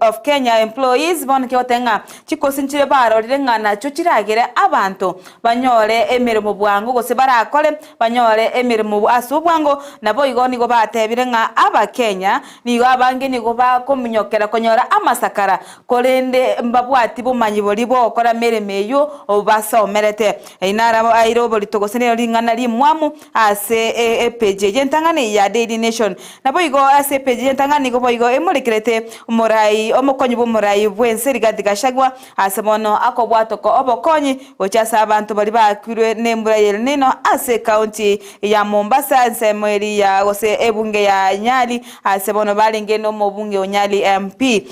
of Kenya Employees bon kyotenga chikosi nchire barorire ngana cyo kiragere abantu banyore emirimo bwango gose barakole banyore emirimo asobwango naboyigo nigo batebire nga aba Kenya nigo abange nigo bakomunyokera konyora amasakara kolende mbabwati bumanyi boli bokora meremeyo obasomerete inara airo boli togosene ringana limwamu ase page yentangane ya Daily Nation naboyigo ase page yentangane nigo boyigo emolekirete umurai omukonyi bumurai bwense rigadigashagwa ase bono akobwatoko obokonyi bochasa abantu bali bakwirwe nembura yelinino ase county ya Mombasa nsemweri ya gose ebunge ya Nyali asebono balenge no mubunge onyali MP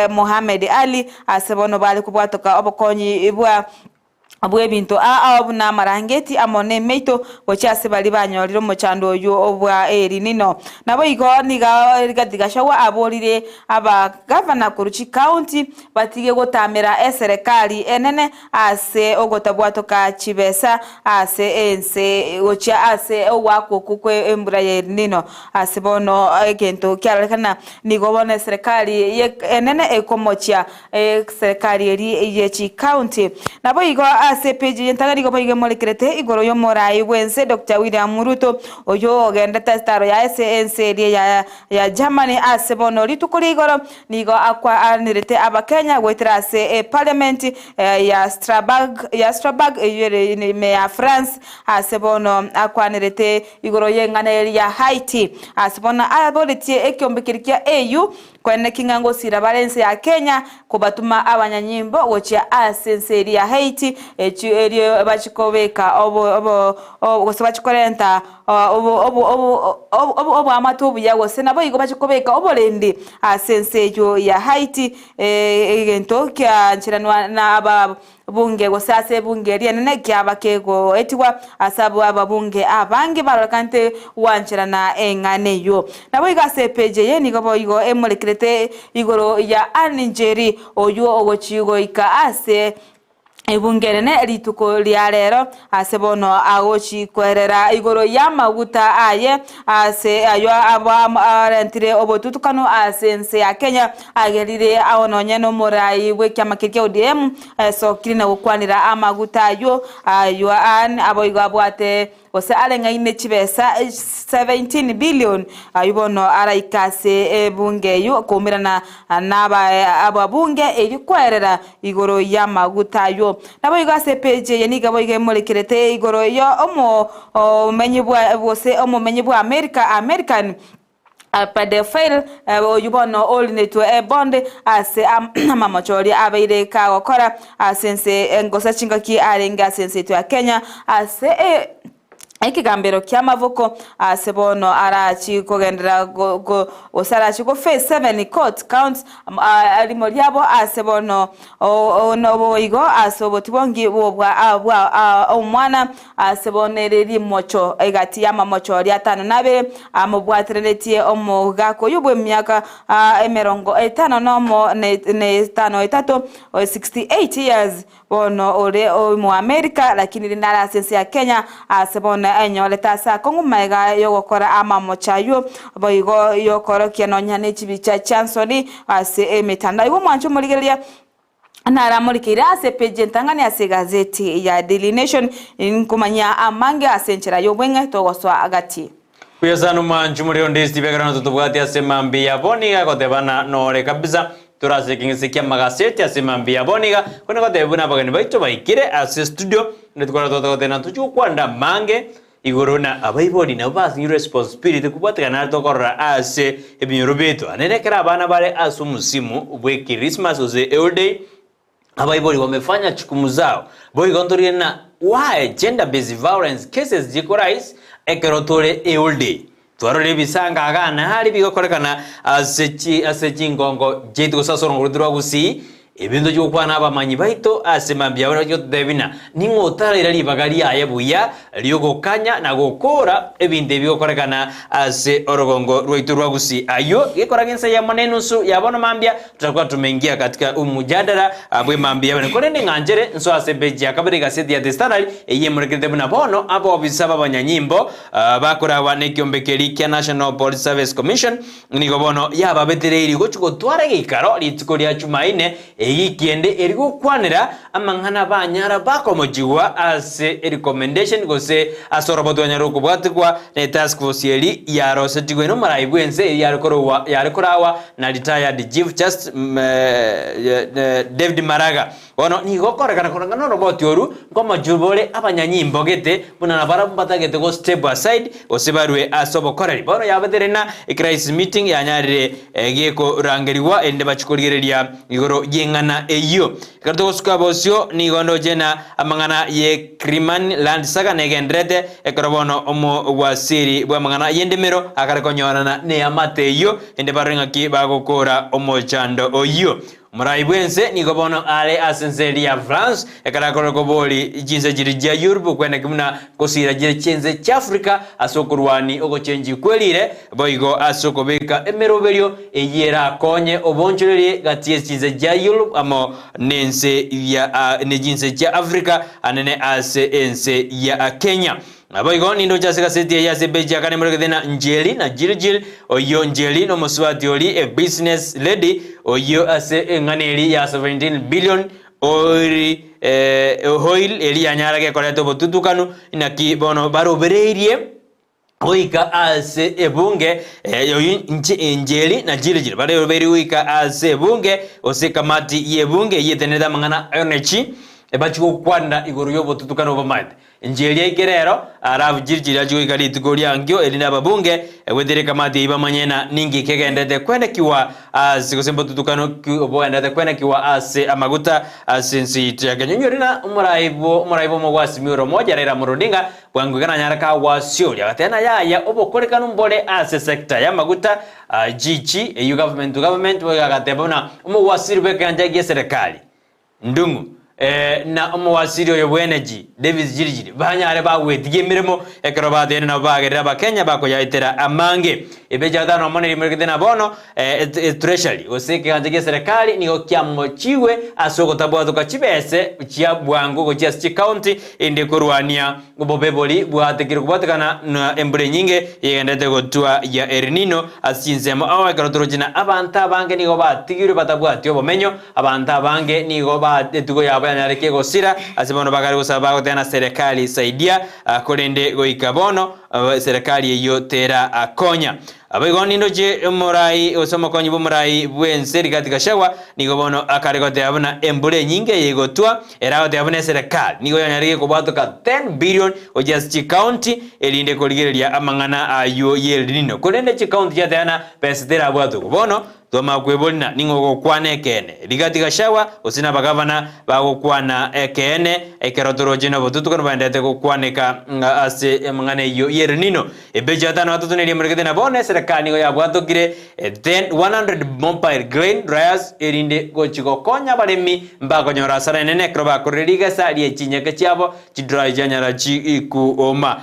Mohamed Ali asebono bali kubwatoka obokonyi ibwa abwe bintu abuna marangeti amone meito bochase bali banyoriro mochando yo obwa erinino nabo igo niga rigadigashawa abolire aba governor kuruchi county batige gotamera serikali enene ase ogotabwatoka chibesa ase ense ocha ase owako kukwe embura erinino ase bono egento kyalekana nigo bone serikali enene ekomocha serikali eri yechi county nabo igo ase page yentagari go boyige molekirete igoro yo morai wense Dr. William Ruto oyo ogenda testaro ya SNC ya Germany ase bono litukuri igoro nigo akwa anirete aba Kenya gwetira ase parliament ya Strasbourg me ya France ase bono akwa anirete igoro yenganeri ya Haiti ase bono abolitie ekyombekirikia EU kwene kingango sira balense ya Kenya kubatuma abanyanyimbo wochia asenseri ya Haiti erio bachikobeka obo gose bachikorenta obo amatubu yago sena boyigo bachikobeka obolende asensejo ya Haiti egento kya nchiranwa na aba bunge gosase bunge rienene kyabakego etiwa asabu ababunge abange barokante wanchirana enganeyo naboyiga se page ye nigo boyigo emolekirete igoro ya aninjeri oyo ogochigo ika ase ebungerene rituko lya rero ase bono agochi kwerera igoro ya maguta aye ase ayo arentire obotutukano ase nse ya Kenya agerire awononye no morai bwe kyamakirike ODM so kirina gukwanira amaguta ayo an aboyigo abwate ose alenga ine chibesa 17 billion ayibono araikase bunge yo kumirana naba ababunge erikwerera igoro ya maguta yo nabo igase page yeniga boyige molekirete igoro yo omo menyibwa bose omo menyibwa American pedophile yubono olineto bonde ase amamachori abeire ka gokora asense ngosa chingaki arenga sense to ya Kenya ase ekigambero kyamavoko asebono arachi kogendera go osarachi go face 7 court counts alimoriabo asebono ono boigo asobotibongi bwa omwana asebonereri mocho egati yamamochori atano nabe amobwatrenetie omugako yubwe myaka emerongo etano nomo ne tano etato 68 years bono ore mu America lakini linara sense ya Kenya asebono enyole tasa kongumaiga yogokora amamochayo boigo yokoro kianonyane chibicha chansoni ase emitanda iwo mwancho murigeria nara murikira ase page ntangani ase gazeti ya Daily Nation inkumanya amange asenchera yobwenga togoswa agati kuyasano mancho muri Ndizi begarano tutubwati ase mambi yaboni agotebana nore kabisa turase kingisikia magaseti asimambia boniga kone gotebuna bagani baito baikire ase studio netukora tototena tuchukwanda mange igorona abaibodi na basi responsibility kubatikana tokorra ase ebinyoro beto anenekera abana bare asu musimu bwe Christmas oze everyday abaibodi wamefanya chukumu zao boy gondorie na why gender based violence cases jikorais ekerotore everyday twarore bisanga agana hari bigokorekana ase chingongo jetu gusasoro ngurudwa Gusii ebintu by'okwana abamanyi baito asemambya byo debina ningotara irali bagari aye buya lyogokanya na gokora ebinde byokorekana ase orogongo rwaitu rwa Gusii ayo gikoragensa ya maneno so yabona mambya tutakuwa tumeingia katika umujadala abwe mambya bane kone nganjere nso asebeji akabiri gaseti ya The Standard eye murekete buna bono abo bisaba banyanyimbo bakora wane kyombekeri kya National Police Service Commission nigo bono yaba betereri gochuko tware gikaro litiko lya Jumaine kiende erigo kwanira amangana banyara bakomojigwa as a recommendation gose asorobodo banyaro kubwatikwa ne task force yeli yaro setigwe no maraibwense yarikorawa na retired chief just David Maraga ono ni gokorekana korangana roboti oru ngoma jubole abanyanyimbo gete bunana barambata gete go step aside osebarwe asobo koreri bono yabaderena crisis meeting yanyarire geko rangeriwa ende bachikorigereria igoro yengana eyo karto skabosyo ni gondo jena amangana ye Kriman land saga negendrete ekrobono omo wasiri bwa mangana yendemero akarekonyorana ne amate eyo ende barenga ki bagokora omo chando oyo Muraibwense ni gobono ale asenseri ya France ekarakora koboli jinse jirija Europe kwenda kimuna kosira jire chenze cha Afrika asokurwani ogo chenji kwelire boigo asokobeka emeroberio eyera konye obonchorere gatie chinze ja Europe amo nense ya ne jinse cha Afrika anene ase ense ya Kenya Aboigo nindo chasika seti ya sebeja kane mrekethena Njeli na Jiljil oyo Njeli no moswati oli a business lady oyo ase nganeli ya 17 billion oil eli anyara ke koreto botutukanu inaki bono barobereirie oika ase ebunge oyo Njeli na Jiljil barobeiri oika ase ebunge ose kamati yebunge yeteneda mangana energy ebachiko kwanda igoro yobo tutukano bamade Njeli ikerero aravu Jiljil ajo ikali tugori angyo elina babunge wedere kamati ibamanyena ningi kegendete kwenda kiwa sikosembo tutukano obo endete kwenda kiwa ase amaguta asensi tyaganyorina umuraibo mogwasi mioro moja rera murudinga bwangugana nyaraka wasyo yagatena yaya obo korekana mbole ase sector ya maguta GG EU government to government wagatebona umugwasiri bekanja serikali ndungu na omwasiri oyo energy David Jiljil banyare bagwetige mirimo ekroba dene na bagerera bakenya bakoyaitera amange ebejadano moneri murikete na bono treasury oseke kanjege serikali nigo kyamochiwe asoko tabwa tukachibese chia bwango go chia county inde kurwania ubobeboli bwatekire kubatakana na embure nyinge yegendete gotua ya Ernino asinzemo awa karotorojina abanta bange nigo batigire batabwati obomenyo abanta bange nigo batetugo ya nyareke gosira asimono bagari gusaba gotena serikali saidia kolende goikabono serikali iyo tera akonya abegoni ndoje murai osoma konyi bumurai bwenseri katika shawa nigobono akaregote abona embule nyinge yegotwa eragote abona serikali nigo yanyareke kubatoka 10 billion ojasti county elinde koligereria amangana ayo yelino kolende chi county yatana pesitera bwato bono toma kwebolina ningo kwane kene ligatika shawa osina bagavana bagokwana ekene ekerotoroje botutukano bandete kokwaneka ase mangane yo yernino ebejatano atutuneli mrekete na bone serikali go yabwatokire then 100 mobile grain dryers erinde gochiko konya baremi mbakonyora sara nene kroba koreliga sali echinyeke cyabo chidry janyara chi ikuoma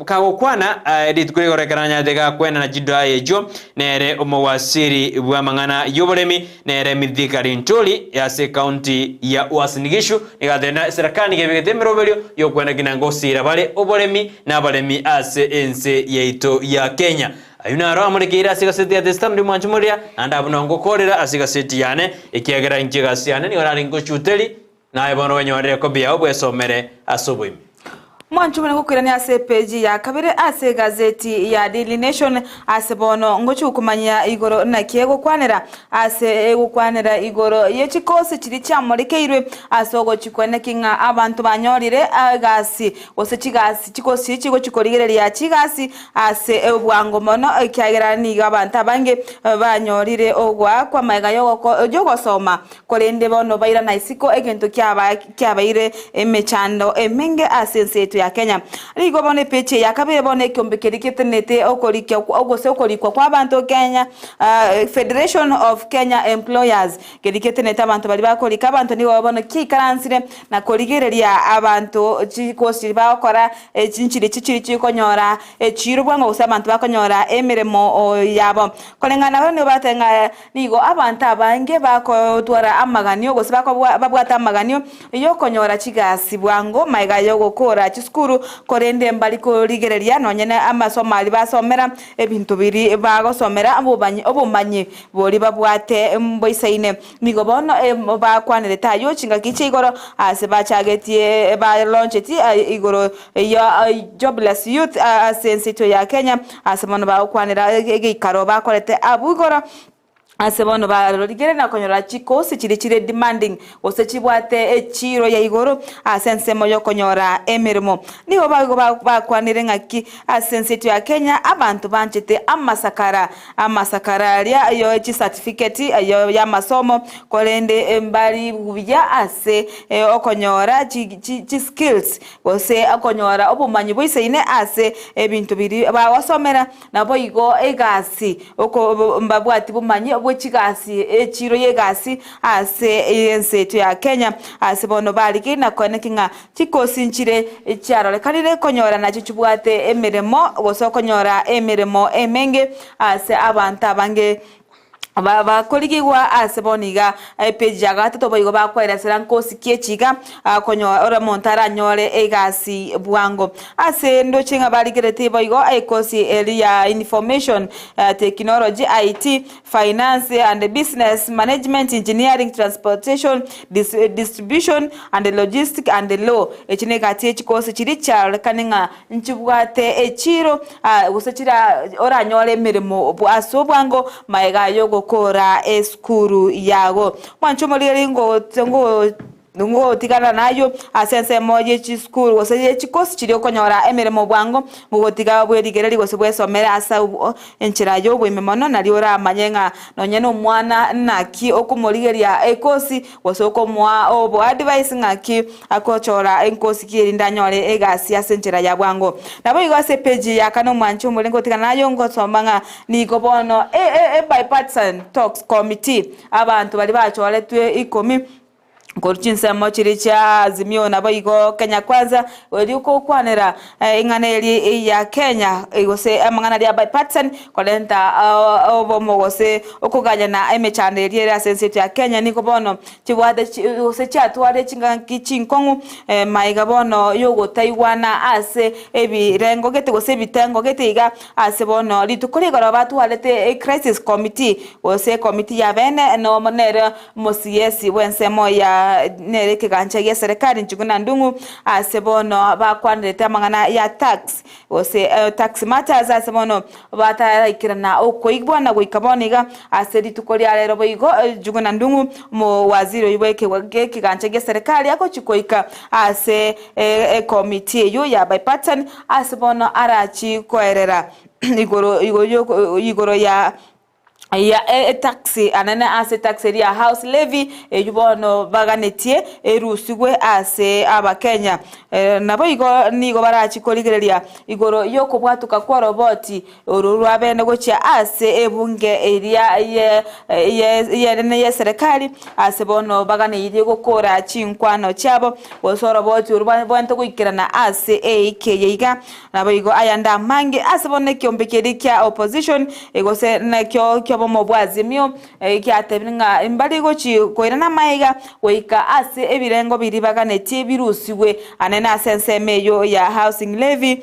bagokwana editukure gorekaranya dega kwena na chidry ejo nere omowasi bwa mangana yoboremi nere midhikari ntoli ya se county ya Uasin-Gishu nigatena serikali gebegete meroberio yo kwenda kinangosira bale oboremi na baremi ase ense yeito ya Kenya ayuna aro amurikira asiga seti ya The Standard mwanchumuria anda abunongo korera asiga seti yane ikiagera inchiga siane ni orari ngochuteli na ebono wenyorere kobia obwe somere asoboimi Mwanchu mwenye kukwirani ase page ya kabiri ase gazeti ya Daily Nation ase bono ngochu kumanya igoro na kiego kwanera ase kwanera igoro yechikosi chiri chamurikeirwe ase ogochikwene kinga abantu banyorire agasi ose chigasi chikosi chigo chikorigereria chigasi ase obwango mono kyagerani abantu abange banyorire ogwa kwa maiga yogosoma kolende bono baira na isiko egento kyabaire emechando emenge ase setu ya Kenya rigo bone peche yakabire bone kyombekeriketenete okorikya ogose okorikwa kwa abantu Kenya Federation of Kenya Employers keriketenete abantu bali bakorika abantu ni babone kikaransire na korigereria abantu chikosi bakora chinchiri chikonyora chirubwango gusa abantu bakonyora emiremo yabo kolengana bone batenga nigo abantu abange bakotwara amaganio gusa babwata amaganio yokonyora chigasi bwango maiga yogokora chiskuru korende mbali korigereria nonyene amasomo ali basomera ebintu biri bagosomera obumanyi boli babwate mboisaine nigo bono bakwanire tayo chinga kichigoro ase bachagetie ba launcheti igoro ya jobless youth sensitive ya Kenya ase bono bakwanira geikaro bakorete abugoro ase bono barorigere na konyora chikosi chiri demanding ose chibwate echiro ya igoro asensemo yo konyora emirimo niho bakwanire ngaki asensitu ya Kenya abantu banchete amasakara ya yo chi certificate ya masomo kolende mbali bubya ase okonyora chi skills ose okonyora obumanyi bwise ase ebintu biri bawasomera nabo igo egasi oko mbabwati bumanyi chigasi echiro yegasi ase ensetu ya Kenya ase bono baliki na konekinga chikosi nchire echaro kanire konyora na chichubwate emiremo goso konyora emiremo emenge ase abantu abange bakorigwa ase boniga page ya gatatu boigo bakwera serankosi kiechiga konyora montara nyore egasi bwango ase ndochinga baligerete boigo ekosi elia information technology IT finance and business management engineering transportation distribution and logistics and law echinega chikosi chiricha kaninga nchibwate echiro usachira ora nyore mirimo bwaso bwango maiga yogo kora eskuru yago mwanchomo liringo ngo tigana nayo asense moje chi school wose chikosi chiri okonyora emiremo bwango mugotiga bwerigereri gose bwesomera asa enchira yo bwememono nali ora amanyenga nonyene omwana naki okumorigeria ekosi wose okomwa obo advice ngaki akochora enkosi kirinda nyore egasi asenchira ya bwango nabo igose page ya kano mwanchomo lengo tigana nayo ngosomanga nigo bono bipartisan talks committee abantu bali bachore twe ikomi Korchinsemo chiricha azimio na boigo Kenya kwanza weli uko kwanera inganeli ya Kenya igose amangana ya bipartisan kolenta obomo gose okuganya na emechandeli ya sensitive ya Kenya niko bono chibwade ose chatwade chinga kichinkongu maiga bono yogo Taiwana ase ebirengo gete gose bitengo gete iga ase bono litukurigoro batu walete crisis committee ose committee ya bene no monere mosiesi wensemo ya nereke gancha ya serikali njuguna ndungu asebono bakwanirete amangana ya tax ose tax matters asebono bataikirana okoigwa na goikaboniga asedi tukori alero boigo juguna ndungu mo waziri yibeke wage gancha ya serikali yako chikoika ase committee yo ya bipartisan asebono arachi koerera igoro ya taxi anana ase taxi ya house levy yubono baganetie erusigwe ase abakenya nabo igo nigo barachi koligereria igoro yoko bwatuka kwa roboti oruru abene gocha ase ebunge eria ye serikali ase bono bagane yide gokora chinkwano chabo boso roboti urubwanto kuikirana ase ekeyeiga nabo igo ayanda mange ase bonne kyombekerikia opposition egose nakyo mo bwazimio kyatebinga imbali gochi koirana maiga weika ase ebirengo biri baganeti birusiwe anena sense meyo ya housing levy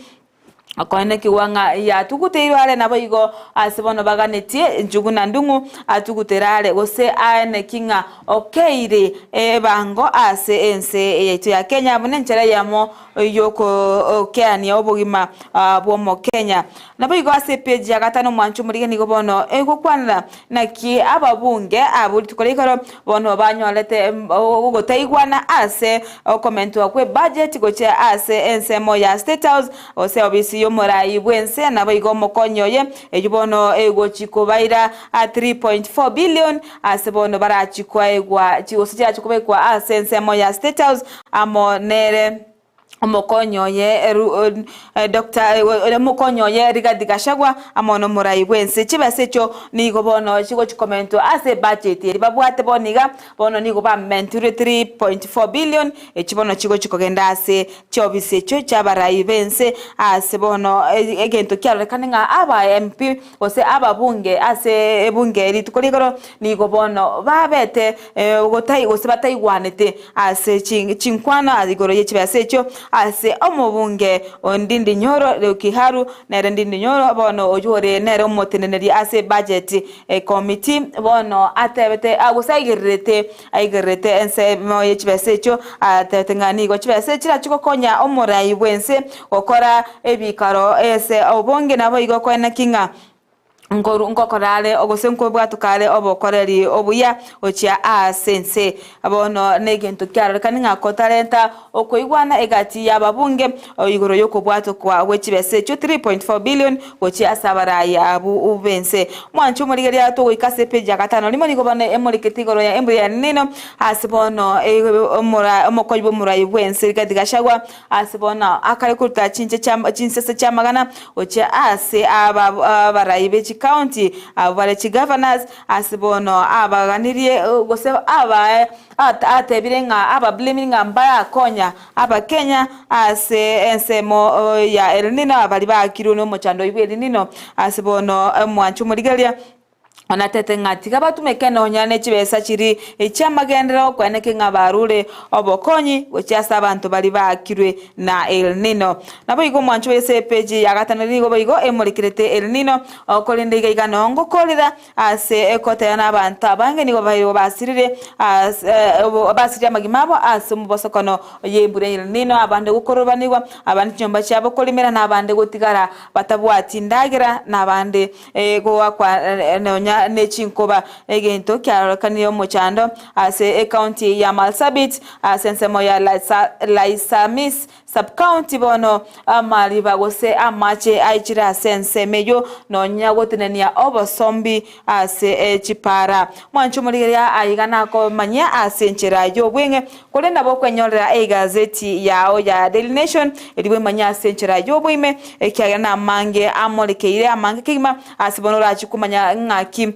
akoine kiwanga ya tuguteirware nabo igo asibono baganetie njuguna ndungu atuguterare gose ane kinga okeire bango ase ense yetu ya Kenya bunenchera yamo yoko keani obugima bwo Kenya nabo igo ase page ya gatano mwanchu muri nigo bono egokwanira naki ababunge aburi tukorekaro bono banyolete ugotaigwana ase comment wakwe budget goche ase ensemo ya State House ose obisi yomorai bwense nabo igo mokonyoye ejubono egochikobaira 3.4 billion ase bono barachikwa egwa chigosija chikobekwa ase ensemo ya State House amonere omokonyoye Dr. Mokonyoye Rigathi Gachagua amono murai bwense chibasecho nigo bono chigo chikomento ase budget eri babwate boniga bono nigo ba menture 3.4 billion echibono chigo chikogenda ase chobisecho chabarai bense ase bono egento kyalekane nga aba MP ose aba bunge ase ebunge eri tukoligoro nigo bono babete gotai gose bataigwanete ase chinkwana azigoro yechibasecho ase omubunge ondindi nyoro lekiharu na ndindi nyoro bono ojore nero moteneneri ase budget committee bono atebete aigirete ense moye chibesecho atetengani go chibesecho chiko konya omurai bwense okora ebikaro ese obunge nabo igokwena kinga ngokorale ogosenko bwatukale obokoreri obuya ochia asense abono negento kyaro kaninga kotalenta okoigwana egati yababunge oyigoro yoko bwatu kwa wechibese 3.4 billion ochia sabarai abu ubense mwanchu muri ya to ikase page gatano limo nigobane emuriketigoro ya embu ya nino asibono omokoibo murai bwense Rigathi Gachagua asibono akalikulta chinsese chamagana ochia ase abarai county abareki governors asibono abaganirie gose aba atebirenga aba blaminga mbaya konya aba Kenya ase ensemo ya El Nino abali bakiro no mochando ibeli nino asibono mwanchu murigalia onatete ngati kabatumeke nonyane chibesa chiri ekyamagendero kweneke ngabarule obokonyi gokyasa abantu bali bakirwe na El Nino nabo igo mwanchu wese page ya gatanirigo boigo emulikirete El Nino okolinde iga nongo kolira ase ekota yana abantu abange nigo bayo basirire basirire magimabo ase mubosokono yembure El Nino abande gukorobanirwa abandi cyomba cyabo kolimera nabande gutigara batabwati ndagira nabande go akwa nonya nechinkoba egento kyarokaniyo mochando ase county ya Marsabit asensemo ya Laisamis sub county bono amali bagose amache aichira sense meyo nonya gotenenia obosombi ase chipara mwanchu muliria aigana ko manya asenchera yo bwenge kolenda bokwenyolera egazeti yao ya Daily Nation ediwe manya asenchera yo bwime ekyagana mange amolekeire amange kigima asibonora achikumanya ngaki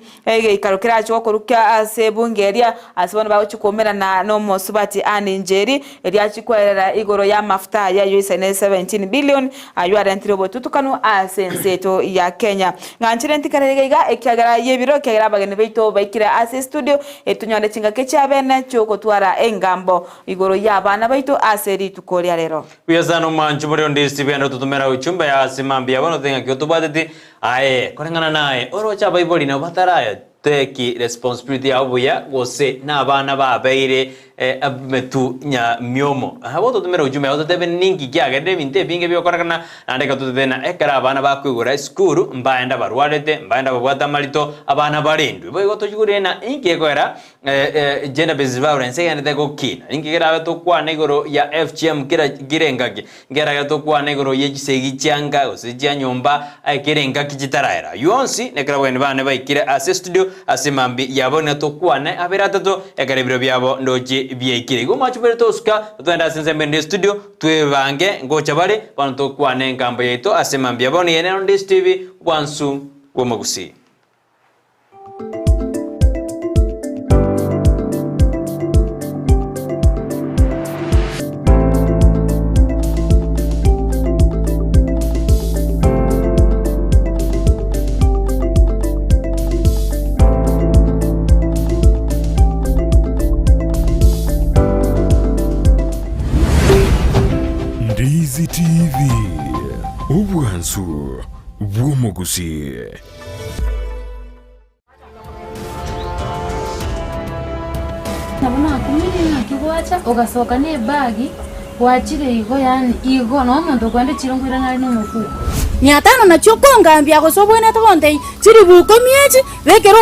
ikarukira achokoruka ase bungeria asibona bawo chikomera na no mosubati aninjeri eria chikwerera igoro ya mafuta ya US 17 billion ayo arentribo tutukanu asenseto ya Kenya nganchire ntikarega ekyagara yebiro kyagara bagene beito baikira ase studio etunyonde chingake chabene choko twara engambo igoro ya bana baito aseri tukoria rero uyazano manchu muri Ndizi bendo tutumera uchumba ya simambia bono tenga kyotubadeti ae korengana nae orocha bible na bataraya teki responsibility abuya gose nabana babeire abetu nya myomo habo tutumera ujume aho tebe ningi kyagende binte binge byokorakana andeka tutena ekara abana bakwigura school mbaenda barwarete mbaenda babwata malito abana barindwe boyo tujugurena inkekora gender based violence yane tego kina inkekera batokwana igoro ya FGM kira girengage ngera gatokwana igoro yegisegi cyanga osijya nyomba akirenga kijitaraera yonsi nekara bwene bane baikira ase studio asimambi yabona tokwana aberatatu ekarebiro byabo ndoje byekire go machu bereto uska twenda sense mbende studio twebange ngocha bale bantu kwane ngambo yeto asemambi yabona yene on Ndizi TV wansu kwa Gusii. Ndizi TV. Ubwansu bw'omugusi. Nabona kumiri na kigwacha ugasoka ne bagi wachire igo yani igo no muntu kwende chirongwira nari no mufuko 500 nakyo kwongambya gosobwene tonde chiri buko miechi bekero